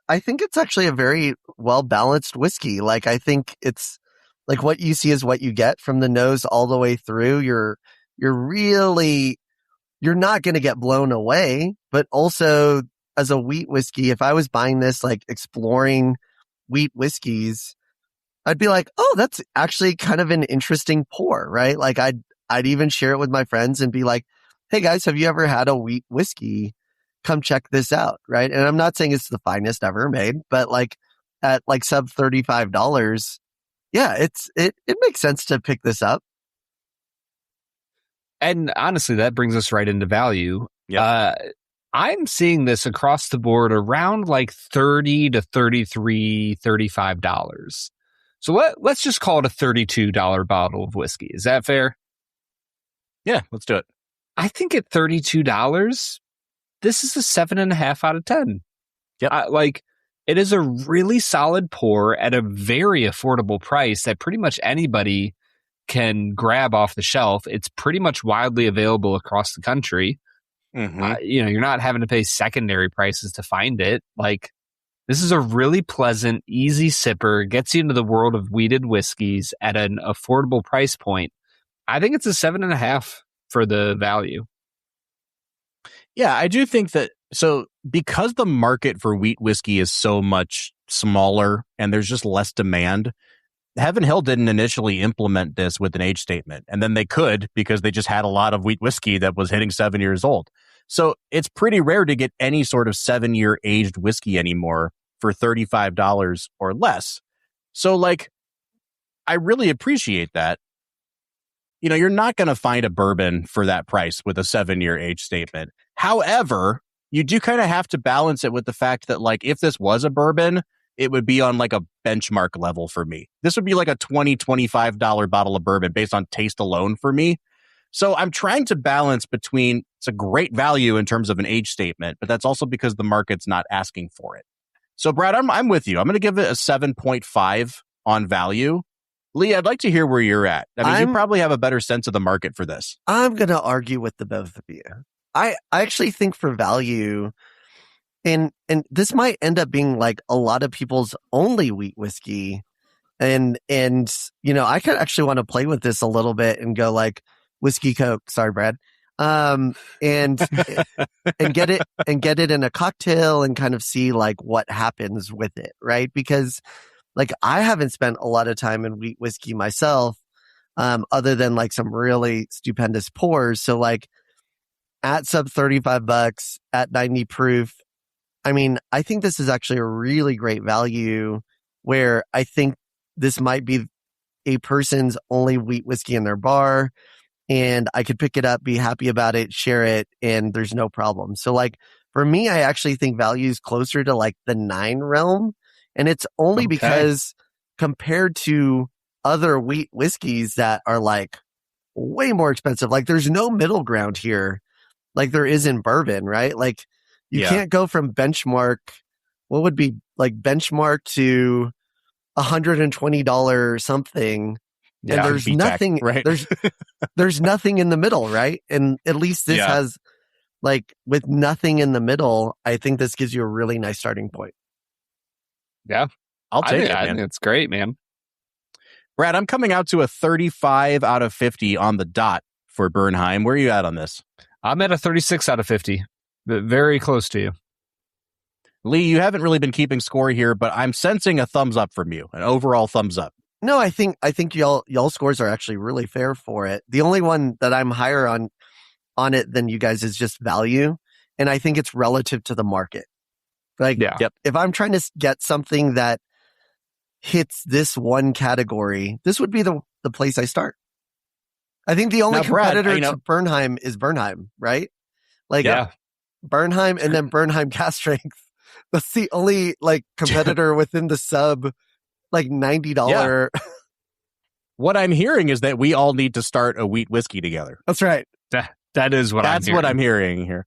Speaker 3: I think it's actually a very well-balanced whiskey. Like, I think it's like what you see is what you get from the nose all the way through. You're not going to get blown away, but also as a wheat whiskey, if I was buying this, like exploring wheat whiskeys, I'd be like, oh, that's actually kind of an interesting pour, right? Like I'd even share it with my friends and be like, hey guys, have you ever had a wheat whiskey? Come check this out, right? And I'm not saying it's the finest ever made, but like at like sub $35, yeah, it makes sense to pick this up.
Speaker 1: And honestly, that brings us right into value.
Speaker 2: Yep.
Speaker 1: I'm seeing this across the board around like $30 to $33, $35. So let's just call it a $32 bottle of whiskey. Is that fair?
Speaker 2: Yeah, let's do it.
Speaker 1: I think at $32, this is a 7.5 out of 10.
Speaker 2: Yep.
Speaker 1: It is a really solid pour at a very affordable price that pretty much anybody can grab off the shelf. It's pretty much widely available across the country. You're not having to pay secondary prices to find it. Like, This is a really pleasant, easy sipper, gets you into the world of weeded whiskeys at an affordable price point. I think it's a 7.5 for the value.
Speaker 2: Yeah, I do think that. So because the market for wheat whiskey is so much smaller and there's just less demand, Heaven Hill didn't initially implement this with an age statement. And then they could because they just had a lot of wheat whiskey that was hitting 7 years old. So it's pretty rare to get any sort of 7-year aged whiskey anymore for $35 or less. So like, I really appreciate that. You know, you're not going to find a bourbon for that price with a 7-year age statement. However, you do kind of have to balance it with the fact that, like, if this was a bourbon, it would be on like a benchmark level for me. This would be like a $20, $25 bottle of bourbon based on taste alone for me. So I'm trying to balance between it's a great value in terms of an age statement, but that's also because the market's not asking for it. So Brad, I'm with you. I'm going to give it a 7.5 on value. Lee, I'd like to hear where you're at. I mean, you probably have a better sense of the market for this.
Speaker 3: I'm going to argue with the both of you. I actually think for value, and this might end up being like a lot of people's only wheat whiskey. And you know, I could actually want to play with this a little bit and go like whiskey Coke. Sorry, Brad. And get it in a cocktail and kind of see like what happens with it, right? Because like I haven't spent a lot of time in wheat whiskey myself, other than like some really stupendous pours. So like at sub $35 at 90 proof, I mean, I think this is actually a really great value where I think this might be a person's only wheat whiskey in their bar, and I could pick it up, be happy about it, share it, and there's no problem. So like for me, I actually think value is closer to like the 9 realm. And it's only because compared to other wheat whiskeys that are like way more expensive, like there's no middle ground here like there is in bourbon, right? Like you can't go from benchmark, what would be like benchmark to $120 something. And there's nothing, right? there's nothing in the middle, right? And at least this has like with nothing in the middle, I think this gives you a really nice starting point.
Speaker 1: Yeah.
Speaker 2: I'll take it, man.
Speaker 1: I think it's great, man.
Speaker 2: Brad, I'm coming out to a 35 out of 50 on the dot for Bernheim. Where are you at on this?
Speaker 1: I'm at a 36 out of 50. Very close to you.
Speaker 2: Lee, you haven't really been keeping score here, but I'm sensing a thumbs up from you, an overall thumbs up.
Speaker 3: No, I think y'all scores are actually really fair for it. The only one that I'm higher on it than you guys is just value. And I think it's relative to the market. Like, if I'm trying to get something that hits this one category, this would be the place I start. I think the only competitor to Bernheim is Bernheim, right? Like, Bernheim and then Bernheim cast strength. That's the only like competitor within the sub, like $90.
Speaker 2: Yeah. What I'm hearing is that we all need to start a wheat whiskey together.
Speaker 3: That's right.
Speaker 1: That is what
Speaker 2: That's what I'm hearing here.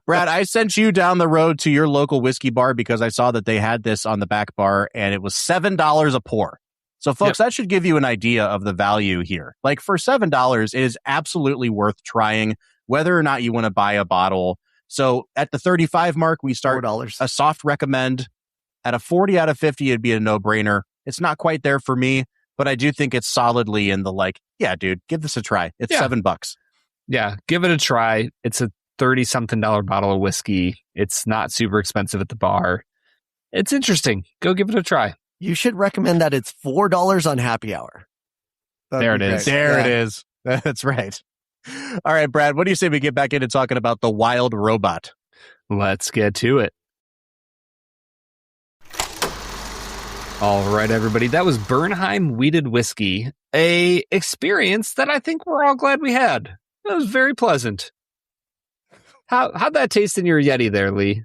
Speaker 2: Brad, I sent you down the road to your local whiskey bar because I saw that they had this on the back bar and it was $7 a pour. So folks, that should give you an idea of the value here. Like for $7, it is absolutely worth trying whether or not you want to buy a bottle. So at the 35 mark, we start
Speaker 3: $4.
Speaker 2: A soft recommend. At a 40 out of 50, it'd be a no-brainer. It's not quite there for me, but I do think it's solidly in the like, yeah, dude, give this a try. It's $7.
Speaker 1: Yeah, give it a try. It's a $30-something bottle of whiskey. It's not super expensive at the bar. It's interesting. Go give it a try.
Speaker 3: You should recommend that it's $4 on happy hour.
Speaker 2: There it is. There it is. That's right. All right, Brad, what do you say we get back into talking about the wild robot?
Speaker 1: Let's get to it. All right, everybody. That was Bernheim Wheated Whiskey, a experience that I think we're all glad we had. It was very pleasant. How'd that taste in your Yeti there, Lee?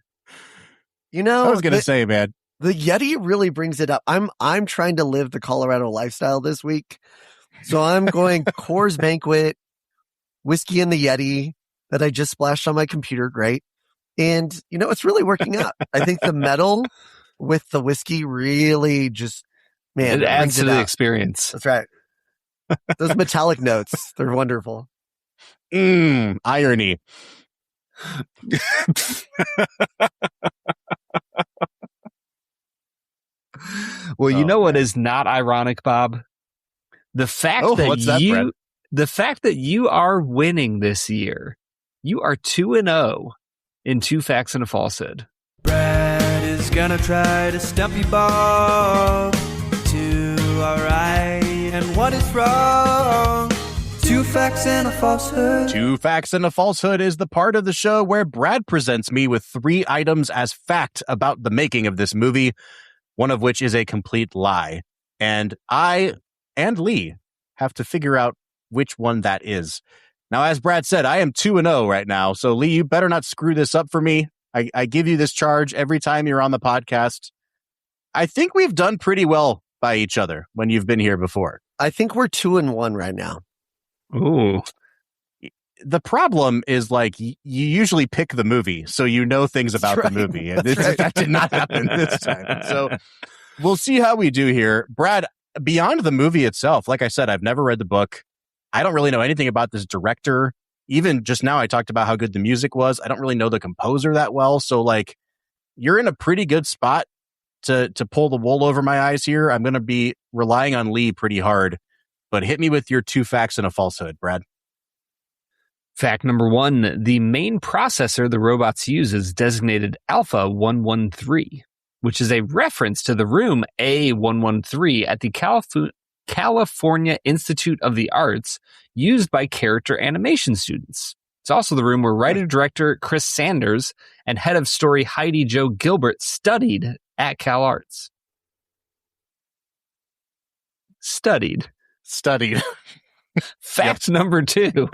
Speaker 3: You know,
Speaker 2: I was going to say, man,
Speaker 3: the Yeti really brings it up. I'm trying to live the Colorado lifestyle this week. So I'm going Coors Banquet, whiskey in the Yeti that I just splashed on my computer. Great. And, you know, it's really working out. I think the metal with the whiskey really just, man,
Speaker 1: it adds to the experience.
Speaker 3: That's right. Those metallic notes, they're wonderful.
Speaker 2: Irony.
Speaker 1: Well, you
Speaker 2: Oh,
Speaker 1: know what
Speaker 2: man.
Speaker 1: is not ironic, Bob? The fact
Speaker 2: what's that, Brett?
Speaker 1: the fact that you are winning this year. You are 2-0 in 2 facts and a falsehood.
Speaker 4: Brad is gonna try to stump you, Bob. 2 are right and 1 is wrong. 2 facts and a falsehood.
Speaker 2: 2 facts and a falsehood is the part of the show where Brad presents me with 3 items as fact about the making of this movie, one of which is a complete lie. And I and Lee have to figure out which one that is. Now, as Brad said, I am 2-0 right now. So, Lee, you better not screw this up for me. I give you this charge every time you're on the podcast. I think we've done pretty well by each other when you've been here before.
Speaker 3: I think we're 2-1 right now.
Speaker 1: Ooh.
Speaker 2: The problem is, like, you usually pick the movie, so you know things about the movie. And that did not happen this time. So we'll see how we do here. Brad, beyond the movie itself, like I said, I've never read the book. I don't really know anything about this director. Even just now, I talked about how good the music was. I don't really know the composer that well. So, like, you're in a pretty good spot to pull the wool over my eyes here. I'm going to be relying on Lee pretty hard. But hit me with your 2 facts and a falsehood, Brad.
Speaker 1: Fact number 1, the main processor the robots use is designated Alpha 113, which is a reference to the room A113 at the California Institute of the Arts used by character animation students. It's also the room where writer-director Chris Sanders and head of story Heidi Jo Gilbert studied at Cal Arts. Studied. Fact number 2.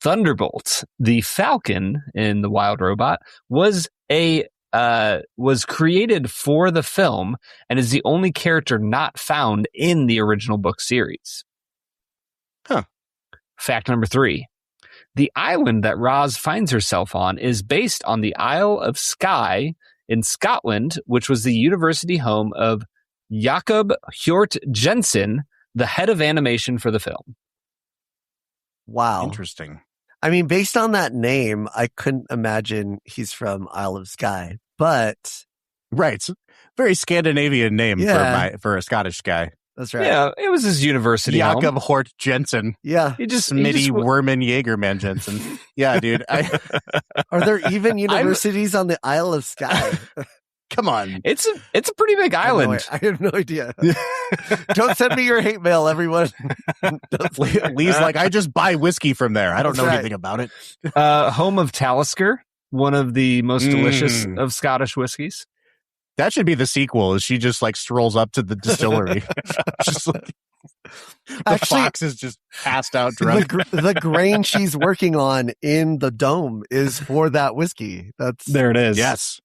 Speaker 1: Thunderbolt, the Falcon in The Wild Robot, was created for the film and is the only character not found in the original book series.
Speaker 2: Huh.
Speaker 1: Fact number 3. The island that Roz finds herself on is based on the Isle of Skye in Scotland, which was the university home of Jakob Hjort Jensen, the head of animation for the film.
Speaker 3: Wow.
Speaker 2: Interesting.
Speaker 3: I mean, based on that name, I couldn't imagine he's from Isle of Skye, but...
Speaker 2: Right. It's a very Scandinavian name for a Scottish guy.
Speaker 3: That's right.
Speaker 1: Yeah, it was his university home.
Speaker 2: Jakob Hjort Jensen.
Speaker 3: Yeah.
Speaker 2: Smitty Werman Jaegerman Jensen. Yeah, dude.
Speaker 3: Are there even universities on the Isle of Skye?
Speaker 2: Come on.
Speaker 1: It's a pretty big island.
Speaker 3: I have no idea. Don't send me your hate mail, everyone.
Speaker 2: Lee's like, I just buy whiskey from there. I don't know anything about it.
Speaker 1: Home of Talisker, one of the most delicious of Scottish whiskeys.
Speaker 2: That should be the sequel. Is she just like strolls up to the distillery? Just like, the fox is just passed out drunk.
Speaker 3: The grain she's working on in the dome is for that whiskey.
Speaker 1: There it is.
Speaker 2: Yes.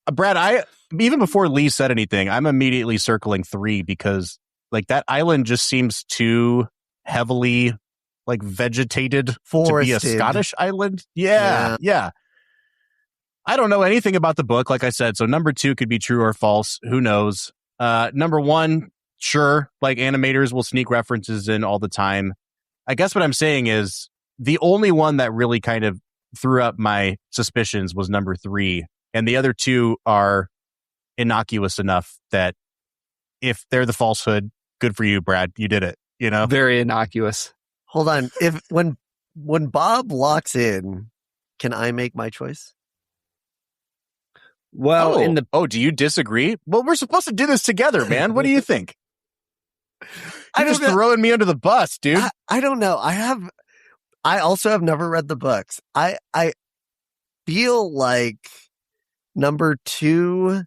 Speaker 2: Brad, even before Lee said anything, I'm immediately circling 3 because like that island just seems too heavily like vegetated
Speaker 3: forested
Speaker 2: to be a Scottish island. Yeah. I don't know anything about the book, like I said, so number 2 could be true or false. Who knows? Number 1, sure, like animators will sneak references in all the time. I guess what I'm saying is the only one that really kind of threw up my suspicions was number 3. And the other 2 are innocuous enough that if they're the falsehood, good for you, Brad. You did it, you know?
Speaker 1: Very innocuous.
Speaker 3: Hold on. When Bob locks in, can I make my choice?
Speaker 1: Well,
Speaker 2: do you disagree? Well, we're supposed to do this together, man. What do you think? You're just throwing me under the bus, dude.
Speaker 3: I don't know. I also have never read the books. I feel like number 2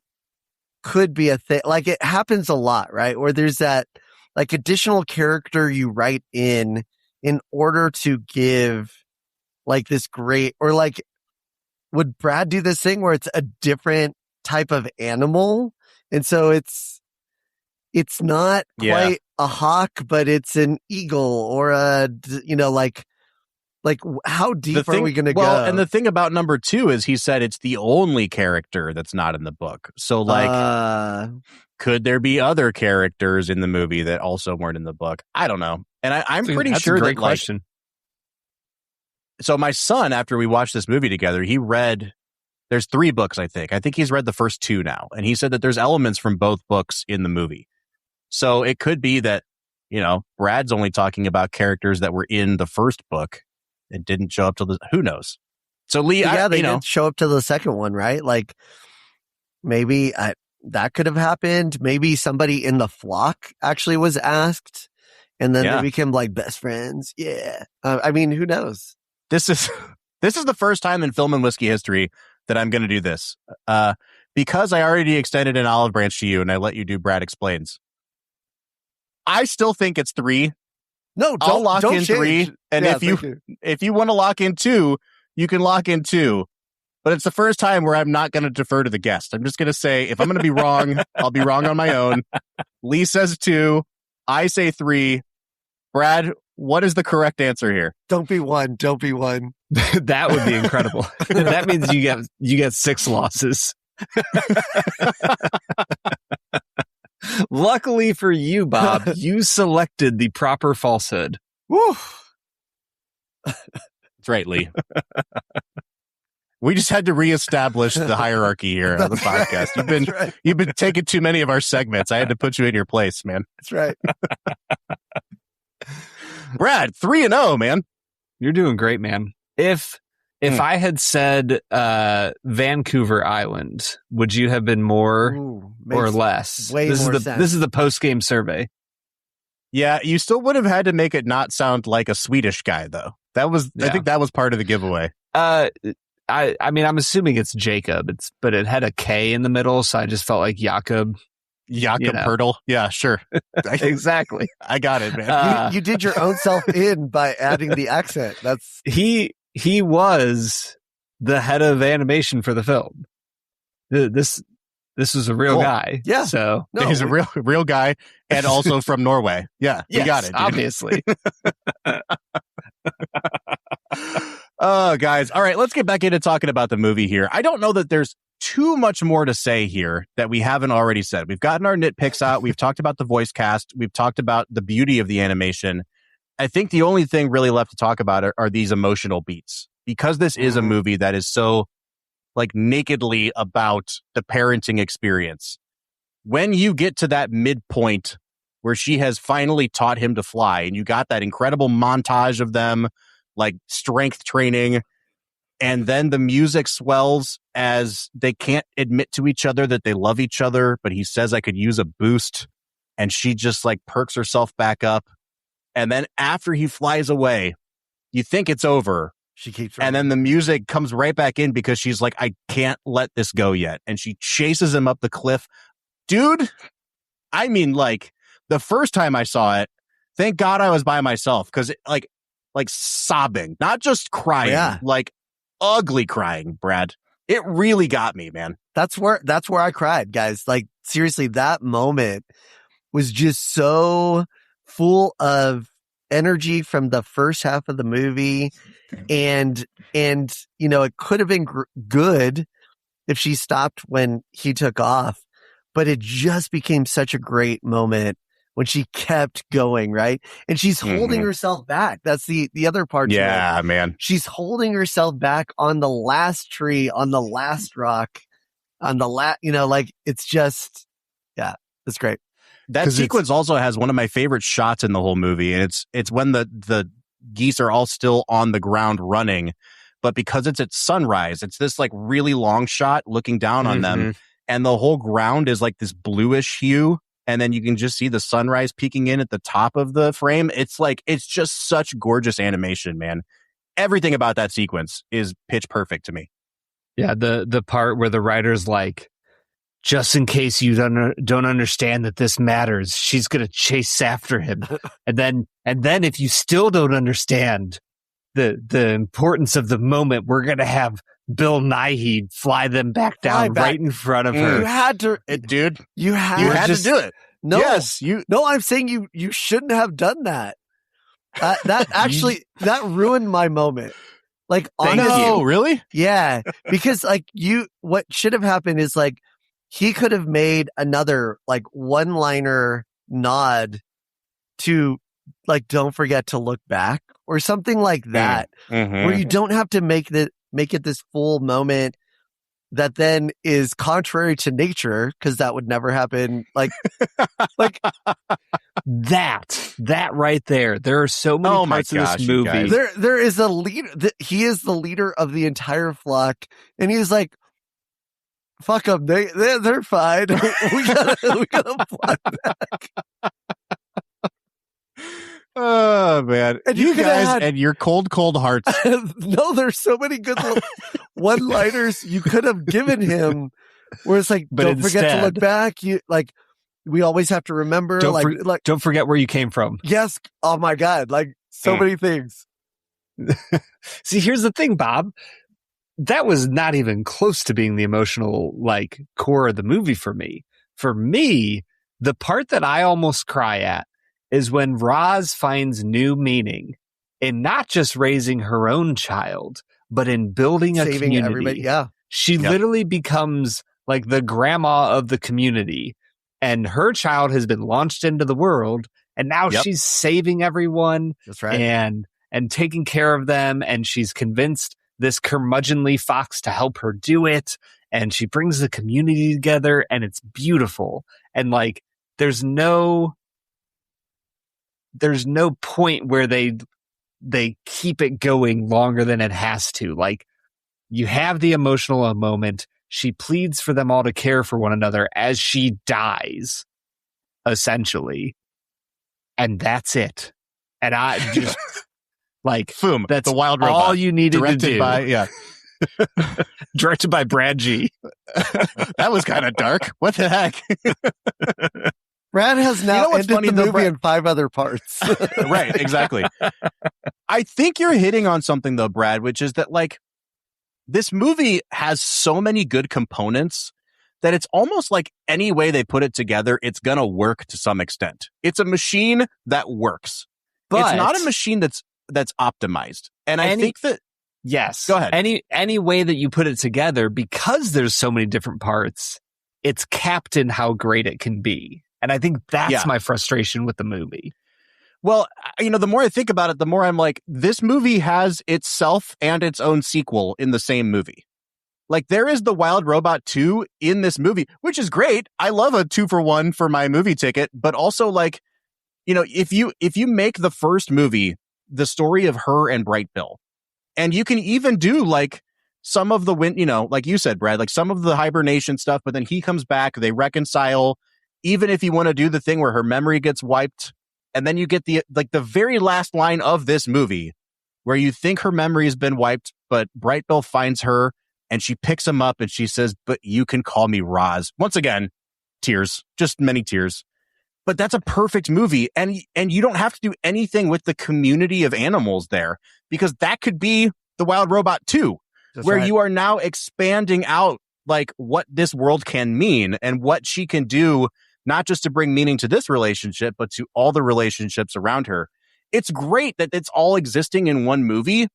Speaker 3: could be a thing. Like it happens a lot, right? Where there's that like additional character you write in order to give like this great, or like, would Brad do this thing where it's a different type of animal? And so it's not quite a hawk, but it's an eagle or like how deep are we going to go?
Speaker 2: Well, and the thing about number 2 is he said it's the only character that's not in the book. So like, could there be other characters in the movie that also weren't in the book? I don't know. And I'm pretty sure
Speaker 1: that's a great question.
Speaker 2: So my son, after we watched this movie together, he read There's 3 books, I think. I think he's read the first 2 now. And he said that there's elements from both books in the movie. So it could be that, Brad's only talking about characters that were in the first book and didn't show up till who knows? So Lee,
Speaker 3: they didn't show up to the second one, right? Like maybe that could have happened. Maybe somebody in the flock actually was asked and then they became like best friends. Yeah. I mean, who knows?
Speaker 2: This is the first time in film and whiskey history that I'm going to do this. Because I already extended an olive branch to you and I let you do Brad Explains. I still think it's 3.
Speaker 3: No,
Speaker 2: I'll lock
Speaker 3: don't
Speaker 2: in
Speaker 3: change.
Speaker 2: 3. And if you want to lock in 2, you can lock in 2. But it's the first time where I'm not going to defer to the guest. I'm just going to say, if I'm going to be wrong, I'll be wrong on my own. Lee says 2. I say 3. Brad, what is the correct answer here?
Speaker 3: Don't be 1. Don't be 1.
Speaker 1: That would be incredible. That means you get 6 losses. Luckily for you, Bob, you selected the proper falsehood.
Speaker 3: Woo.
Speaker 2: That's right, Lee. We just had to reestablish the hierarchy here on the podcast. You've been taking too many of our segments. I had to put you in your place, man.
Speaker 3: That's right.
Speaker 2: Brad, 3-0, man.
Speaker 1: You're doing great, man. If I had said Vancouver Island, would you have been more or less? This is the post-game survey.
Speaker 2: Yeah, you still would have had to make it not sound like a Swedish guy, though. I think that was part of the giveaway.
Speaker 1: I mean, I'm assuming it's Jacob. But it had a K in the middle, so I just felt like Jakob.
Speaker 2: Hurdle. Yeah, sure.
Speaker 1: Exactly.
Speaker 2: I got it, man.
Speaker 3: You did your own self in by adding the accent. That's
Speaker 1: he was the head of animation for the film. This was a real guy.
Speaker 3: Yeah.
Speaker 1: So
Speaker 2: he's a real guy and also from Norway. Yeah.
Speaker 1: Yes,
Speaker 2: you got it. Dude.
Speaker 1: Obviously.
Speaker 2: Oh, guys. All right. Let's get back into talking about the movie here. I don't know that there's too much more to say here that we haven't already said. We've gotten our nitpicks out. We've talked about the voice cast. We've talked about the beauty of the animation. I think the only thing really left to talk about are these emotional beats, because this is a movie that is so like nakedly about the parenting experience. When you get to that midpoint where she has finally taught him to fly and you got that incredible montage of them like strength training, and then the music swells as they can't admit to each other that they love each other, but he says, I could use a boost. And she just like perks herself back up. And then after he flies away, you think it's over.
Speaker 3: She keeps running.
Speaker 2: And then the music comes right back in because she's like, I can't let this go yet. And she chases him up the cliff. Dude, I mean, like the first time I saw it, thank God I was by myself, because like sobbing, not just crying, like ugly crying, Brad. It really got me, man.
Speaker 3: That's where I cried, guys. Like seriously, that moment was just so full of energy from the first half of the movie. And it could have been good if she stopped when he took off, but it just became such a great moment when she kept going, right? And she's holding herself back. That's the other part.
Speaker 2: Yeah, man.
Speaker 3: She's holding herself back on the last tree, on the last rock, on the like it's just, it's great.
Speaker 2: That sequence also has one of my favorite shots in the whole movie. And it's when the geese are all still on the ground running, but because it's at sunrise, it's this like really long shot looking down on them. And the whole ground is like this bluish hue. And then you can just see the sunrise peeking in at the top of the frame. It's just such gorgeous animation, man. Everything about that sequence is pitch perfect to me.
Speaker 1: Yeah, the part where the writer's like, just in case you don't understand that this matters, she's going to chase after him. and then if you still don't understand the importance of the moment, we're going to have Bill Nighy fly them back down right in front of her.
Speaker 3: You had to,
Speaker 2: dude.
Speaker 3: You had
Speaker 2: to do it.
Speaker 3: No,
Speaker 2: yes,
Speaker 3: No, I'm saying you shouldn't have done that. That actually that ruined my moment. Like, honestly,
Speaker 2: no, really?
Speaker 3: Yeah, because like what should have happened is like he could have made another like one-liner nod to like don't forget to look back or something like that, where you don't have to make it this full moment that then is contrary to nature, because that would never happen. Like
Speaker 1: that right there. There are so many
Speaker 2: Oh my
Speaker 1: parts of
Speaker 2: gosh,
Speaker 1: this
Speaker 2: you
Speaker 1: movie.
Speaker 2: guys.
Speaker 3: there is a leader. He is the leader of the entire flock, and he's like, "Fuck them. They're fine. we gotta fly back."
Speaker 2: Oh man,
Speaker 3: And
Speaker 2: you
Speaker 3: you could've
Speaker 2: guys
Speaker 3: had-
Speaker 2: and your cold hearts.
Speaker 3: No, there's so many good one-liners you could have given him, where it's like,
Speaker 1: But
Speaker 3: don't forget to look
Speaker 1: instead-
Speaker 3: back. You like, we always have to remember.
Speaker 1: Don't forget where you came from.
Speaker 3: Yes. Oh my God. Like so many things.
Speaker 1: See, here's the thing, Bob. That was not even close to being the emotional, like, core of the movie for me. For me, the part that I almost cry at is when Roz finds new meaning in not just raising her own child, but in building a
Speaker 3: Saving
Speaker 1: community.
Speaker 3: everybody. Yeah.
Speaker 1: She literally becomes like the grandma of the community, and her child has been launched into the world, and now she's saving everyone.
Speaker 3: That's right.
Speaker 1: And taking care of them, and she's convinced this curmudgeonly fox to help her do it, and she brings the community together, and it's beautiful. And like, there's no point where they keep it going longer than it has to. Like, you have the emotional moment. She pleads for them all to care for one another as she dies, essentially. And that's it. And I just like,
Speaker 2: Fum,
Speaker 1: that's
Speaker 2: the wild robot.
Speaker 1: all you needed to do. Directed by Brad G.
Speaker 2: That was kind of dark. What the heck?
Speaker 3: Brad has now
Speaker 2: what's
Speaker 3: ended
Speaker 2: funny,
Speaker 3: the
Speaker 2: though,
Speaker 3: movie
Speaker 2: Brad?
Speaker 3: in 5 other parts.
Speaker 2: Right, exactly. I think you're hitting on something though, Brad, which is that like this movie has so many good components that it's almost like any way they put it together, it's going to work to some extent. It's a machine that works.
Speaker 1: But
Speaker 2: it's not a machine that's optimized. And I think that
Speaker 1: yes,
Speaker 2: go ahead.
Speaker 1: Any way that you put it together, because there's so many different parts, it's capped in how great it can be. And I think that's my frustration with the movie.
Speaker 2: Well, you know, the more I think about it, the more I'm like, this movie has itself and its own sequel in the same movie. Like, there is the Wild Robot 2 in this movie, which is great. I love a 2-for-1 for my movie ticket, but also like, you know, if you make the first movie the story of her and Bright Bill, and you can even do like some of the you know, like you said, Brad, like some of the hibernation stuff, but then he comes back, they reconcile. Even if you want to do the thing where her memory gets wiped, and then you get the very last line of this movie where you think her memory has been wiped, but Bright Bill finds her and she picks him up and she says, "But you can call me Roz." Once again, tears, just many tears. But that's a perfect movie. And you don't have to do anything with the community of animals there, because that could be the Wild Robot 2, where you are now expanding out like what this world can mean and what she can do, not just to bring meaning to this relationship, but to all the relationships around her. It's great that it's all existing in one movie,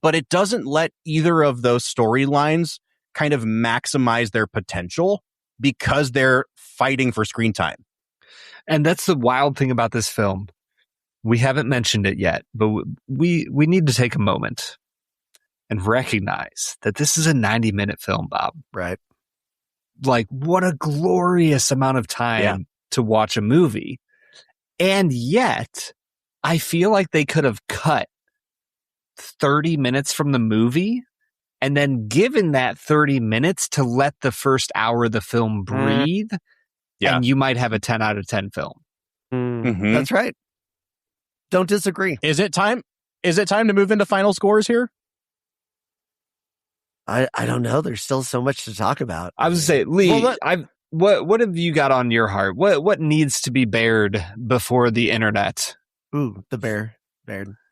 Speaker 2: but it doesn't let either of those storylines kind of maximize their potential because they're fighting for screen time.
Speaker 1: And that's the wild thing about this film. We haven't mentioned it yet, but we need to take a moment and recognize that this is a 90-minute film, Bob.
Speaker 3: Right.
Speaker 1: Like, what a glorious amount of time to watch a movie. And yet, I feel like they could have cut 30 minutes from the movie and then given that 30 minutes to let the first hour of the film breathe.
Speaker 2: Yeah.
Speaker 1: And you might have a 10 out of 10 film.
Speaker 2: Mm-hmm.
Speaker 3: That's right. Don't disagree.
Speaker 2: Is it time to move into final scores here?
Speaker 3: I don't know. There's still so much to talk about.
Speaker 1: I was to say, Lee,
Speaker 2: Well,
Speaker 1: what have you got on your heart? What needs to be bared before the internet?
Speaker 3: Ooh, the bear.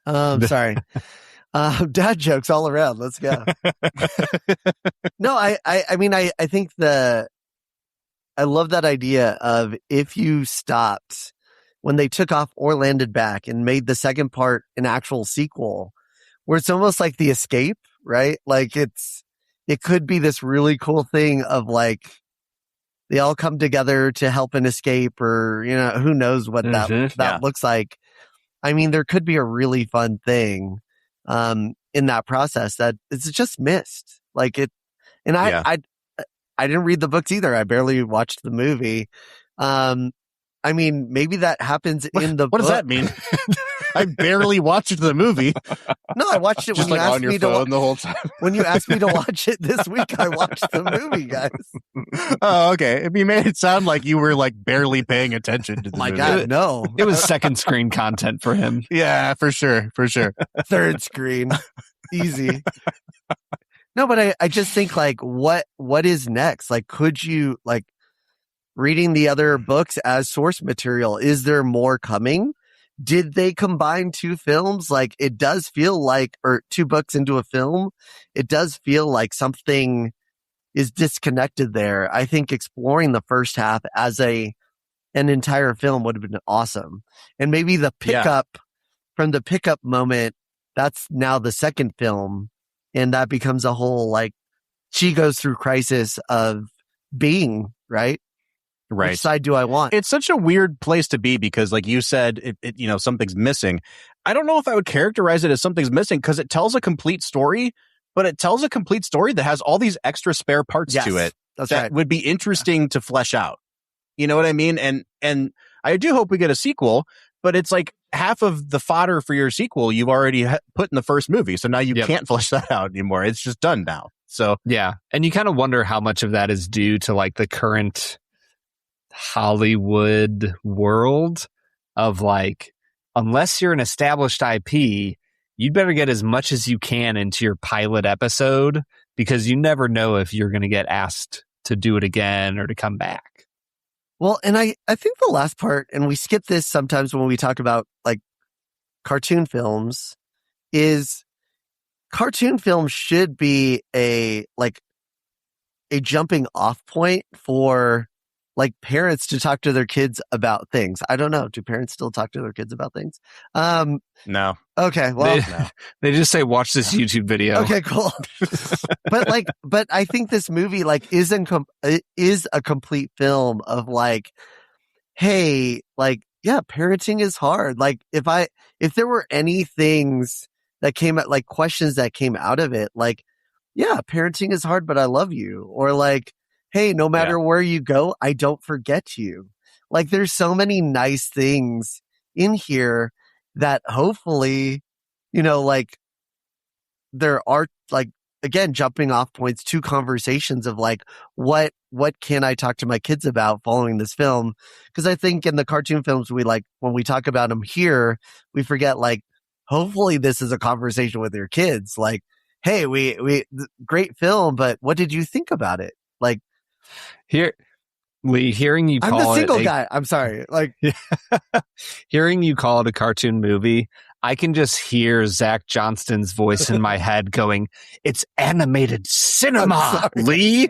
Speaker 3: Sorry. Dad jokes all around. Let's go. No, I mean, I think I love that idea of if you stopped when they took off or landed back and made the second part an actual sequel, where it's almost like The Escape, right? Like it could be this really cool thing of like, they all come together to help an escape, or, you know, who knows what that looks like. I mean, there could be a really fun thing, in that process that it's just missed. Like And
Speaker 2: Yeah.
Speaker 3: I didn't read the books either. I barely watched the movie. I mean, maybe that happens in the
Speaker 2: What
Speaker 3: book.
Speaker 2: does that mean? I barely watched the movie.
Speaker 3: No, I watched it
Speaker 2: Just
Speaker 3: when you
Speaker 2: like
Speaker 3: asked
Speaker 2: on your
Speaker 3: me to
Speaker 2: phone the whole time.
Speaker 3: when you asked me to watch it this week. I watched the movie, guys.
Speaker 2: Oh, okay. You made it sound like you were like barely paying attention to the
Speaker 3: Oh my
Speaker 2: movie.
Speaker 3: God, no.
Speaker 1: It was second screen content for him.
Speaker 2: Yeah, for sure.
Speaker 3: Third screen. Easy. No, but I just think like what is next? Like, could you like reading the other books as source material? Is there more coming? Did they combine two films? Like it does feel like, or two books into a film, it does feel like something is disconnected there. I think exploring the first half as an entire film would have been awesome. And maybe the pickup from the pickup moment, that's now the second film. And that becomes a whole, like, she goes through crisis of being, right?
Speaker 2: Right.
Speaker 3: Which side do I want?
Speaker 2: It's such a weird place to be because, like you said, it something's missing. I don't know if I would characterize it as something's missing because it tells a complete story, but it tells a complete story that has all these extra spare parts to it
Speaker 3: that's
Speaker 2: that
Speaker 3: right.
Speaker 2: would be interesting to flesh out. You know what I mean? And I do hope we get a sequel, but it's like half of the fodder for your sequel you've already put in the first movie, so now you can't flesh that out anymore. It's just done now. So
Speaker 1: yeah, and you kind of wonder how much of that is due to like the current Hollywood world of like, unless you're an established IP, you'd better get as much as you can into your pilot episode because you never know if you're going to get asked to do it again or to come back.
Speaker 3: Well, and I think the last part, and we skip this sometimes when we talk about like cartoon films, is cartoon films should be a jumping off point for like parents to talk to their kids about things. I don't know. Do parents still talk to their kids about things?
Speaker 2: no.
Speaker 3: Okay. Well,
Speaker 1: they just say, watch this YouTube video.
Speaker 3: Okay, cool. but I think this movie like is a complete film of like, hey, like, yeah, parenting is hard. Like if there were any things that came out, like questions that came out of it, like, yeah, parenting is hard, but I love you. Or like, hey, no matter where you go, I don't forget you. Like there's so many nice things in here that hopefully, like there are like, again, jumping off points to conversations of like, what can I talk to my kids about following this film? Because I think in the cartoon films, we like, when we talk about them here, we forget like, hopefully this is a conversation with your kids. Like, hey, we great film, but what did you think about it? Like,
Speaker 1: here, Lee, hearing you call
Speaker 3: I'm the single
Speaker 1: it
Speaker 3: guy. I'm sorry. Like,
Speaker 1: hearing you call it a cartoon movie, I can just hear Zach Johnston's voice in my head going, "It's animated cinema, Lee."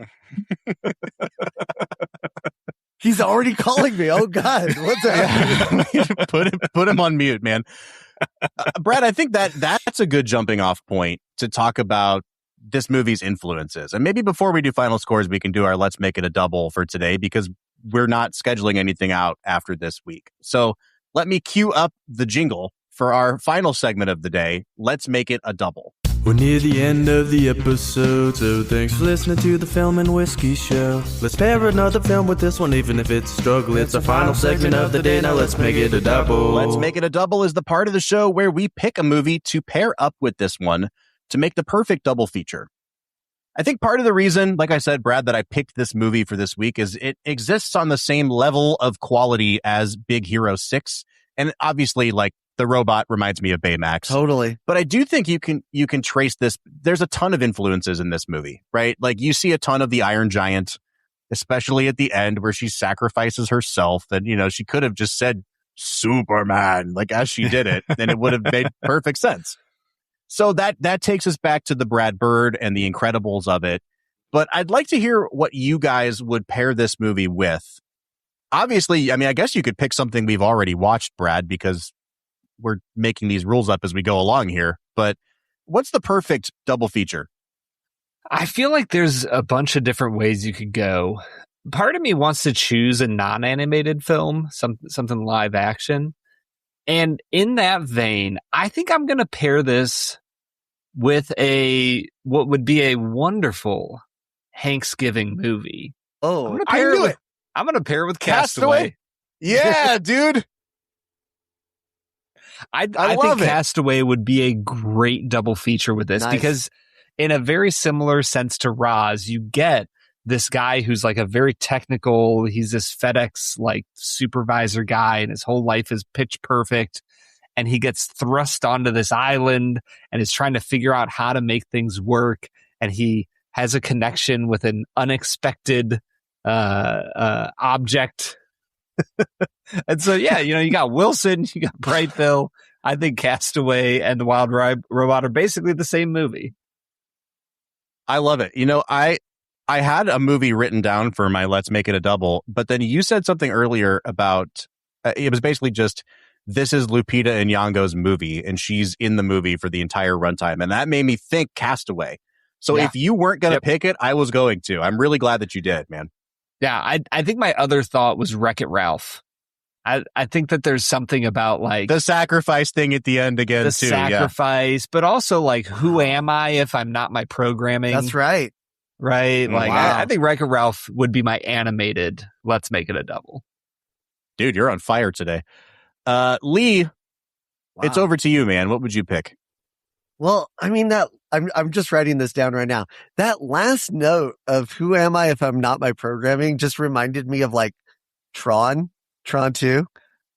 Speaker 3: He's already calling me. Oh God, what's that?
Speaker 2: Put him on mute, man. Brad, I think that's a good jumping off point to talk about this movie's influences. And maybe before we do final scores, we can do our let's make it a double for today because we're not scheduling anything out after this week. So let me cue up the jingle for our final segment of the day. Let's make it a double.
Speaker 4: We're near the end of the episode, so thanks for listening to the Film and Whiskey Show. Let's pair another film with this one, even if it's a struggle. It's our final segment of the day, now let's make it a double.
Speaker 2: Let's Make It a Double is the part of the show where we pick a movie to pair up with this one to make the perfect double feature. I think part of the reason, like I said, Brad, that I picked this movie for this week is it exists on the same level of quality as Big Hero 6. And obviously, like, the robot reminds me of Baymax.
Speaker 3: Totally.
Speaker 2: But I do think you can trace this. There's a ton of influences in this movie, right? Like you see a ton of the Iron Giant, especially at the end where she sacrifices herself. And, she could have just said Superman, like as she did it, and it would have made perfect sense. So that takes us back to the Brad Bird and the Incredibles of it. But I'd like to hear what you guys would pair this movie with. Obviously, I mean, I guess you could pick something we've already watched, Brad, because we're making these rules up as we go along here. But what's the perfect double feature?
Speaker 1: I feel like there's a bunch of different ways you could go. Part of me wants to choose a non-animated film, something live action. And in that vein, I think I'm going to pair this with what would be a wonderful Thanksgiving movie.
Speaker 3: Oh,
Speaker 2: I knew it.
Speaker 1: I'm going to pair it with
Speaker 2: Castaway?
Speaker 1: Castaway.
Speaker 2: Yeah, dude.
Speaker 1: I
Speaker 2: love
Speaker 1: think
Speaker 2: it.
Speaker 1: Castaway would be a great double feature with this
Speaker 3: Nice.
Speaker 1: because in a very similar sense to Roz, you get this guy who's like a very technical, he's this FedEx like supervisor guy and his whole life is pitch perfect. And he gets thrust onto this island and is trying to figure out how to make things work. And he has a connection with an unexpected object. And so, yeah, you got Wilson, you got Bright Bill. I think Castaway and The Wild Robot are basically the same movie.
Speaker 2: I love it. I had a movie written down for my Let's Make It a Double, but then you said something earlier about it was basically just this is Lupita Nyong'o's movie, and she's in the movie for the entire runtime, and that made me think Castaway. So if you weren't going to pick it, I was going to. I'm really glad that you did, man.
Speaker 1: Yeah, I think my other thought was Wreck-It Ralph. I think that there's something about like
Speaker 2: the sacrifice thing at the end again,
Speaker 1: the
Speaker 2: too.
Speaker 1: sacrifice, but also like who am I if I'm not my programming?
Speaker 3: that's right.
Speaker 1: Right? Like
Speaker 3: Wow.
Speaker 1: I think Wreck-It Ralph would be my animated Let's Make It a Double.
Speaker 2: Dude, you're on fire today. Lee, it's
Speaker 3: Wow.
Speaker 2: over to you, man. What would you pick?
Speaker 3: Well, I mean that I'm just writing this down right now. That last note of "Who am I if I'm not my programming" just reminded me of like Tron 2.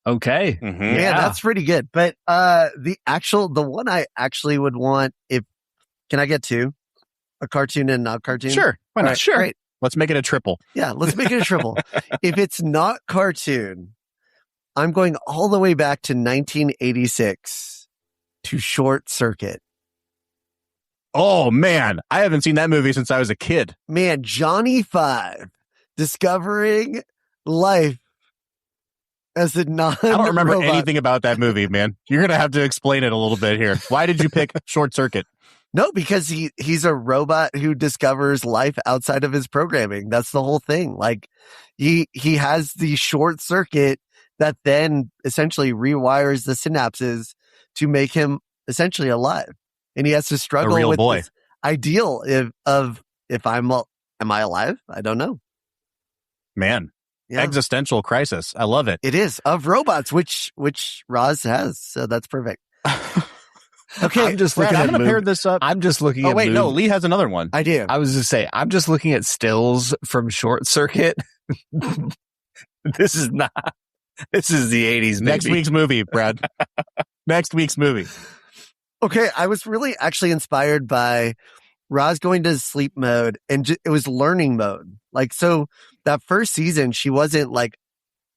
Speaker 1: Okay.
Speaker 2: Mm-hmm.
Speaker 3: Man,
Speaker 1: Yeah.
Speaker 3: that's pretty good. But the one I actually would want, can I get two? A cartoon and not cartoon?
Speaker 2: Sure. Why
Speaker 3: All
Speaker 2: not?
Speaker 3: right,
Speaker 2: Sure.
Speaker 3: great.
Speaker 2: Let's make it a triple.
Speaker 3: Yeah, let's make it a triple. If it's not cartoon, I'm going all the way back to 1986 to Short Circuit.
Speaker 2: Oh, man. I haven't seen that movie since I was a kid.
Speaker 3: Man, Johnny Five discovering life as a non
Speaker 2: I don't remember anything about that movie, man. You're going to have to explain it a little bit here. Why did you pick Short Circuit?
Speaker 3: No, because he's a robot who discovers life outside of his programming. That's the whole thing. Like he has the short circuit that then essentially rewires the synapses to make him essentially alive. And he has to struggle
Speaker 2: real
Speaker 3: with
Speaker 2: boy.
Speaker 3: this ideal of if am I alive? I don't know.
Speaker 2: Man,
Speaker 3: Yeah.
Speaker 2: existential crisis. I love it.
Speaker 3: It is of robots, which Roz has. So that's perfect. Okay.
Speaker 1: I'm just
Speaker 2: Brad,
Speaker 1: looking
Speaker 2: I'm
Speaker 1: at
Speaker 2: going to pair this up.
Speaker 1: I'm just looking
Speaker 2: Oh,
Speaker 1: at
Speaker 2: wait, no.
Speaker 1: mov-
Speaker 2: Lee has another one.
Speaker 3: I do.
Speaker 1: I was just say I'm just looking at stills from Short Circuit. This is the 80s,
Speaker 2: Next
Speaker 1: baby.
Speaker 2: week's movie, Brad. Next week's movie.
Speaker 3: Okay, I was really actually inspired by Roz going to sleep mode, and it was learning mode. Like, so that first season, she wasn't like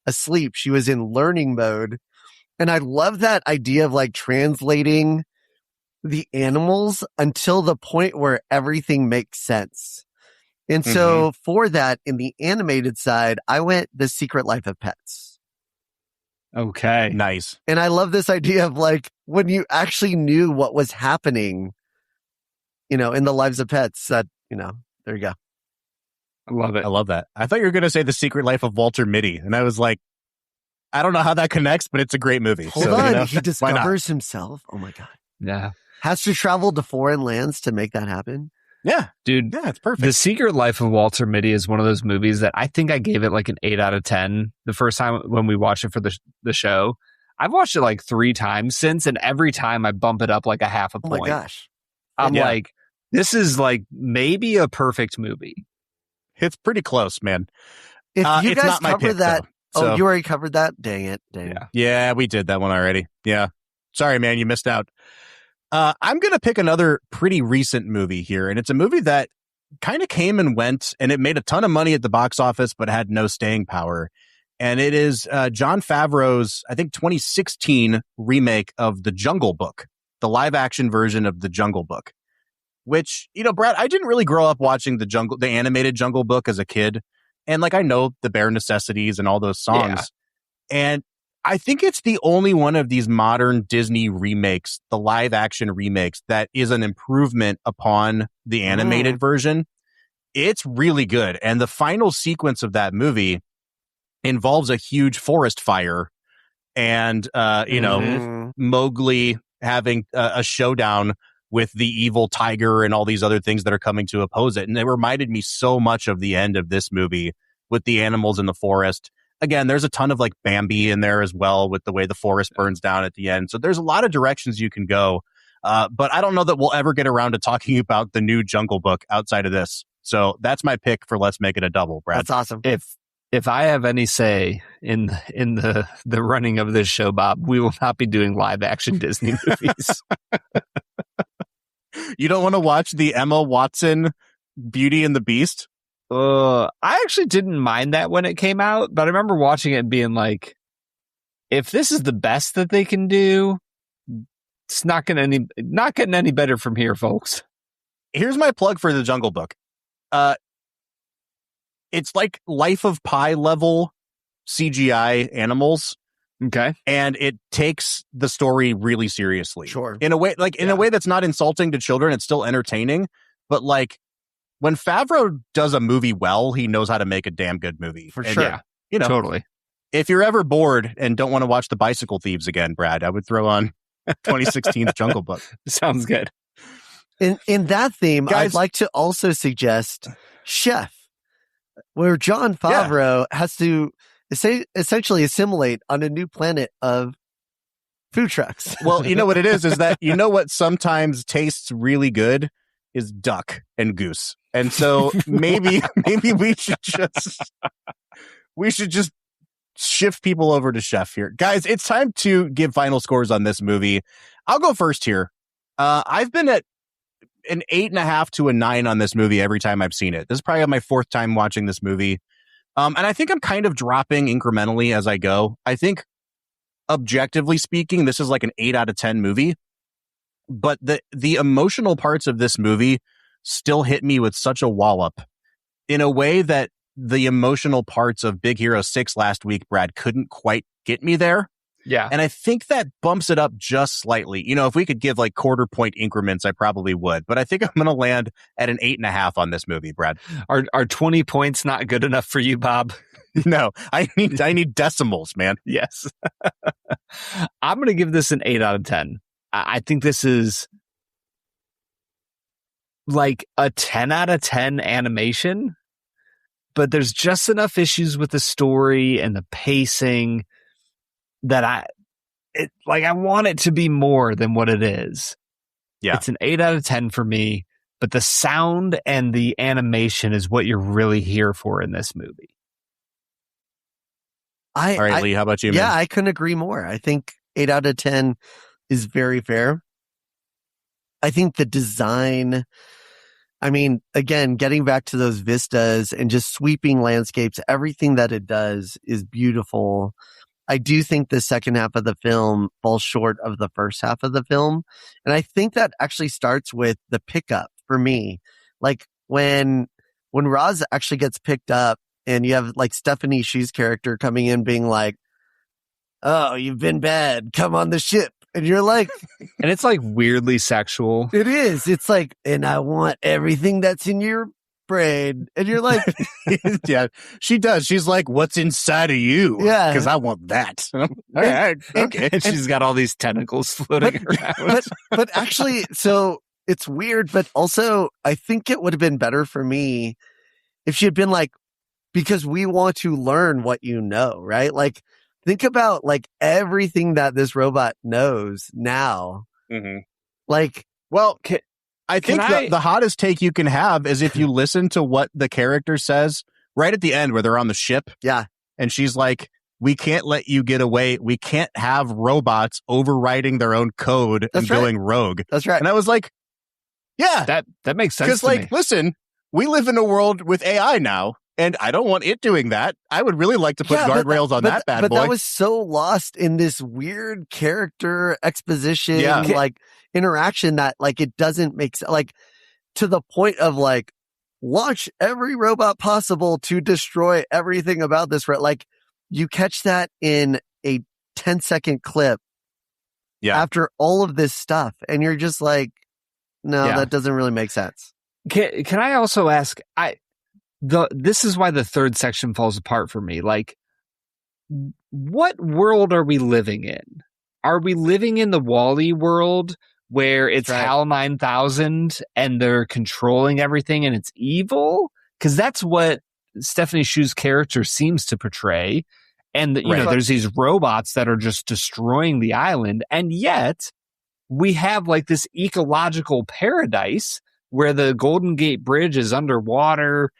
Speaker 3: asleep. She was in learning mode. And I love that idea of like translating the animals until the point where everything makes sense. And so for that, in the animated side, I went The Secret Life of Pets.
Speaker 1: Okay.
Speaker 2: Nice.
Speaker 3: And I love this idea of like when you actually knew what was happening, in the lives of pets, that, there you go.
Speaker 1: I love it.
Speaker 2: I love that. I thought you were going to say The Secret Life of Walter Mitty. And I was like, I don't know how that connects, but it's a great movie.
Speaker 3: Hold
Speaker 2: So,
Speaker 3: on. He
Speaker 2: why not?
Speaker 3: discovers himself. Oh my God.
Speaker 1: Yeah.
Speaker 3: Has to travel to foreign lands to make that happen.
Speaker 2: Yeah.
Speaker 1: Dude,
Speaker 2: Yeah, it's perfect.
Speaker 1: The Secret Life of Walter Mitty is one of those movies that I think I gave it like an 8 out of 10 the first time when we watched it for the show. I've watched it like 3 times since, and every time I bump it up like a half a
Speaker 3: Oh
Speaker 1: point.
Speaker 3: my gosh.
Speaker 1: I'm
Speaker 2: Yeah.
Speaker 1: like, this is like maybe a perfect movie.
Speaker 2: It's pretty close, man.
Speaker 3: If you
Speaker 2: it's
Speaker 3: guys
Speaker 2: not my
Speaker 3: cover
Speaker 2: pick,
Speaker 3: that.
Speaker 2: though. So-
Speaker 3: Oh, you already covered that? Dang it. Dang.
Speaker 1: Yeah.
Speaker 2: Yeah, we did that one already. Yeah. Sorry, man, you missed out. I'm going to pick another pretty recent movie here, and it's a movie that kind of came and went, and it made a ton of money at the box office, but had no staying power. And it is Jon Favreau's, I think, 2016 remake of The Jungle Book, the live-action version of The Jungle Book, which, Brad, I didn't really grow up watching the animated Jungle Book as a kid. And like, I know the bare necessities and all those songs.
Speaker 1: Yeah.
Speaker 2: And I think it's the only one of these modern Disney remakes, the live action remakes, that is an improvement upon the animated version. It's really good. And the final sequence of that movie involves a huge forest fire and,
Speaker 3: Mhm.
Speaker 2: Mowgli having a showdown with the evil tiger and all these other things that are coming to oppose it. And it reminded me so much of the end of this movie with the animals in the forest. Again, there's a ton of like Bambi in there as well with the way the forest burns down at the end. So there's a lot of directions you can go. But I don't know that we'll ever get around to talking about the new Jungle Book outside of this. So that's my pick for Let's Make It a Double, Brad.
Speaker 3: That's awesome.
Speaker 1: If I have any say in the running of this show, Bob, we will not be doing live action Disney movies.
Speaker 2: You don't want to watch the Emma Watson Beauty and the Beast?
Speaker 1: I actually didn't mind that when it came out, but I remember watching it and being like, if this is the best that they can do, it's not getting any better from here, folks.
Speaker 2: Here's my plug for the Jungle Book. It's like Life of Pi level CGI animals.
Speaker 1: Okay.
Speaker 2: And it takes the story really seriously.
Speaker 3: Sure.
Speaker 2: In a way, in a way that's not insulting to children. It's still entertaining. But like when Favreau does a movie well, he knows how to make a damn good movie.
Speaker 3: For sure.
Speaker 1: Yeah,
Speaker 2: you know,
Speaker 1: totally.
Speaker 2: If you're ever bored and don't want to watch The Bicycle Thieves again, Brad, I would throw on 2016's Jungle Book.
Speaker 1: Sounds good.
Speaker 3: In that theme,
Speaker 2: Guys,
Speaker 3: I'd like to also suggest Chef, where Jon Favreau has to essentially assimilate on a new planet of food trucks.
Speaker 2: Well, you know what it is that you know what sometimes tastes really good is duck and goose. And so maybe we should just shift people over to Chef here. Guys, it's time to give final scores on this movie. I'll go first here. I've been at an 8.5 to a 9 on this movie every time I've seen it. This is probably my fourth time watching this movie. And I think I'm kind of dropping incrementally as I go. I think objectively speaking, this is like an 8 out of 10 movie. But the emotional parts of this movie still hit me with such a wallop in a way that the emotional parts of Big Hero 6 last week, Brad, couldn't quite get me there.
Speaker 1: Yeah.
Speaker 2: And I think that bumps it up just slightly. You know, if we could give like quarter point increments, I probably would. But I think I'm going to land at an 8.5 on this movie, Brad.
Speaker 1: Are 20 points not good enough for you, Bob?
Speaker 2: No, I need decimals, man.
Speaker 1: Yes. I'm going to give this an 8 out of 10. I think this is like a 10 out of 10 animation, but there's just enough issues with the story and the pacing that I want it to be more than what it is.
Speaker 2: Yeah.
Speaker 1: It's an 8 out of 10 for me, but the sound and the animation is what you're really here for in this movie.
Speaker 2: All right, Lee, how about you, man?
Speaker 3: Yeah, I couldn't agree more. I think 8 out of 10 is very fair. I think the design, I mean, again, getting back to those vistas and just sweeping landscapes, everything that it does is beautiful. I do think the second half of the film falls short of the first half of the film. And I think that actually starts with the pickup for me. Like when Roz actually gets picked up and you have like Stephanie Shu's character coming in being like, "Oh, you've been bad. Come on the ship." And you're like,
Speaker 1: and it's like weirdly sexual.
Speaker 3: It is. It's like, and I want everything that's in your brain. And you're like,
Speaker 2: yeah, she does. She's like, what's inside of you?
Speaker 3: Yeah.
Speaker 2: Because I want that. All right. Okay.
Speaker 1: And she's got all these tentacles floating around.
Speaker 3: But actually, so it's weird, but also I think it would have been better for me if she had been like, because we want to learn what you know, right? Like, think about like everything that this robot knows now.
Speaker 2: Mm-hmm.
Speaker 3: Like,
Speaker 2: well, I think the hottest take you can have is if you listen to what the character says right at the end where they're on the ship.
Speaker 3: Yeah.
Speaker 2: And she's like, we can't let you get away. We can't have robots overriding their own code and going rogue.
Speaker 3: That's right.
Speaker 2: And I was like, yeah.
Speaker 1: That makes sense.
Speaker 2: Because like, listen, we live in a world with AI now. And I don't want it doing that. I would really like to put guardrails on that bad boy.
Speaker 3: But that was so lost in this weird character exposition, like interaction that like it doesn't make sense. Like to the point of like launch every robot possible to destroy everything about this. Like you catch that in a 10-second clip after all of this stuff. And you're just like, no, that doesn't really make sense.
Speaker 1: Can I also ask, this is why the third section falls apart for me. Like, what world are we living in? Are we living in the WALL-E world where it's
Speaker 3: That's right.
Speaker 1: HAL 9000 and they're controlling everything and it's evil? Because that's what Stephanie Shu's character seems to portray. And, you know, there's these robots that are just destroying the island. And yet we have like this ecological paradise where the Golden Gate Bridge is underwater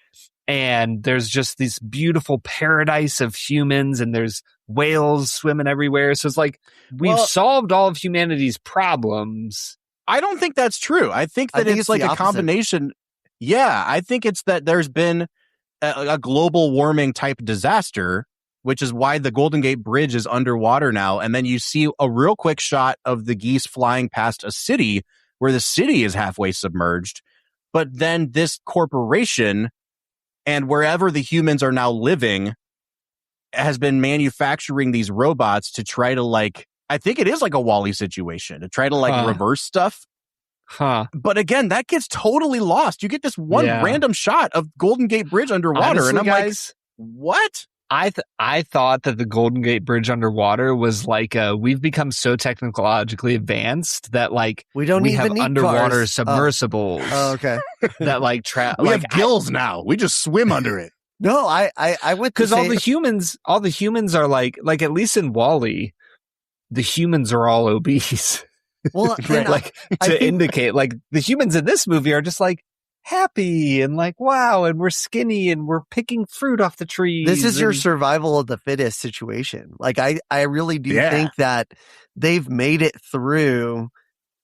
Speaker 1: and there's just this beautiful paradise of humans and there's whales swimming everywhere. So it's like we've solved all of humanity's problems.
Speaker 2: I don't think that's true. I think that it's like a combination. Yeah, I think it's that there's been a global warming type disaster, which is why the Golden Gate Bridge is underwater now. And then you see a real quick shot of the geese flying past a city where the city is halfway submerged. But then this corporation and wherever the humans are now living has been manufacturing these robots to try to like, I think it is like a WALL-E situation to try to like reverse stuff. But again, that gets totally lost. You get this one random shot of Golden Gate Bridge underwater.
Speaker 1: Honestly,
Speaker 2: and I'm
Speaker 1: guys,
Speaker 2: like, what?
Speaker 1: I thought that the Golden Gate Bridge underwater was like we've become so technologically advancent that like
Speaker 3: we don't even
Speaker 1: have
Speaker 3: need
Speaker 1: underwater
Speaker 3: cars.
Speaker 1: submersibles.
Speaker 3: Oh, okay.
Speaker 1: That like
Speaker 2: we have gills now. We just swim under it.
Speaker 3: No, I went
Speaker 1: because all the humans are like at least in WALL-E, the humans are all obese.
Speaker 3: Well,
Speaker 1: right? Like to indicate like the humans in this movie are just like happy and like, wow, and we're skinny and we're picking fruit off the trees.
Speaker 3: This is your survival of the fittest situation. Like I really do think that they've made it through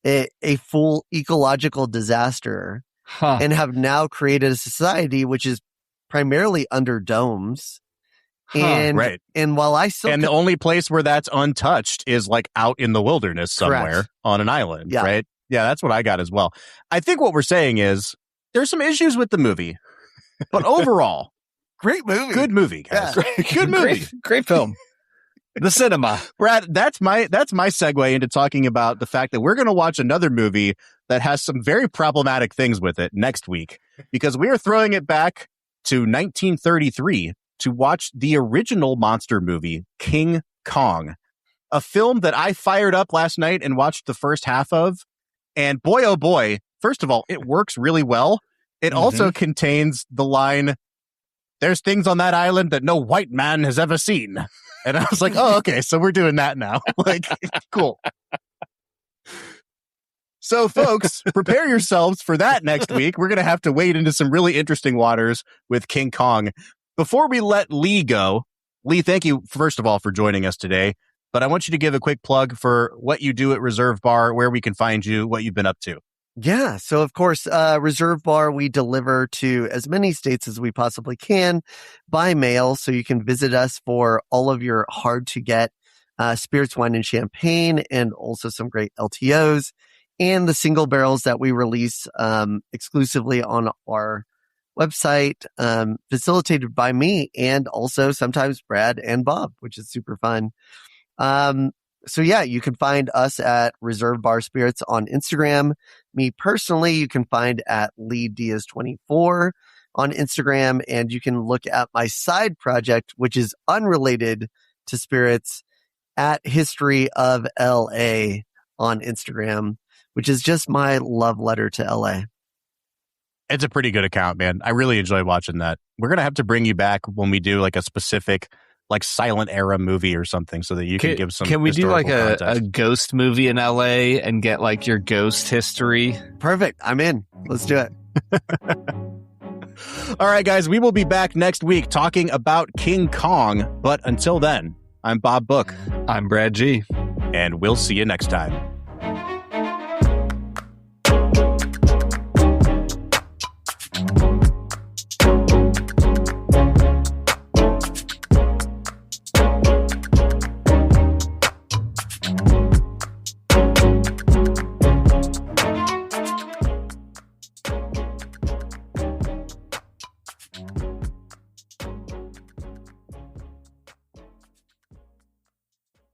Speaker 3: a full ecological disaster and have now created a society which is primarily under domes. And while I still
Speaker 2: the only place where that's untouched is like out in the wilderness somewhere on an island, right? Yeah, that's what I got as well. I think what we're saying is there's some issues with the movie, but overall,
Speaker 3: great movie,
Speaker 2: good movie, guys.
Speaker 3: Yeah.
Speaker 2: Good movie,
Speaker 1: great film. The cinema,
Speaker 2: Brad. That's my segue into talking about the fact that we're going to watch another movie that has some very problematic things with it next week because we are throwing it back to 1933 to watch the original monster movie, King Kong, a film that I fired up last night and watched the first half of. And boy, oh boy, first of all, it works really well. It also contains the line, "There's things on that island that no white man has ever seen." And I was like, oh, okay, so we're doing that now. Like, cool. So, folks, prepare yourselves for that next week. We're going to have to wade into some really interesting waters with King Kong. Before we let Lee go, Lee, thank you, first of all, for joining us today. But I want you to give a quick plug for what you do at ReserveBar, where we can find you, what you've been up to.
Speaker 3: Yeah. So, of course, ReserveBar, we deliver to as many states as we possibly can by mail. So you can visit us for all of your hard to get spirits, wine, and champagne, and also some great LTOs and the single barrels that we release exclusively on our website, facilitated by me and also sometimes Brad and Bob, which is super fun. So yeah, you can find us at ReserveBar Spirits on Instagram. Me personally, you can find at Lee Diaz 24 on Instagram, and you can look at my side project, which is unrelated to spirits, at History of LA on Instagram, which is just my love letter to LA.
Speaker 2: It's a pretty good account, man. I really enjoy watching that. We're going to have to bring you back when we do like a specific like silent era movie or something so that you can give some.
Speaker 1: Can we do like a ghost movie in LA and get like your ghost history?
Speaker 3: Perfect. I'm in. Let's do it.
Speaker 2: All right, guys, we will be back next week talking about King Kong. But until then, I'm Bob Book.
Speaker 1: I'm Brad G.
Speaker 2: And we'll see you next time.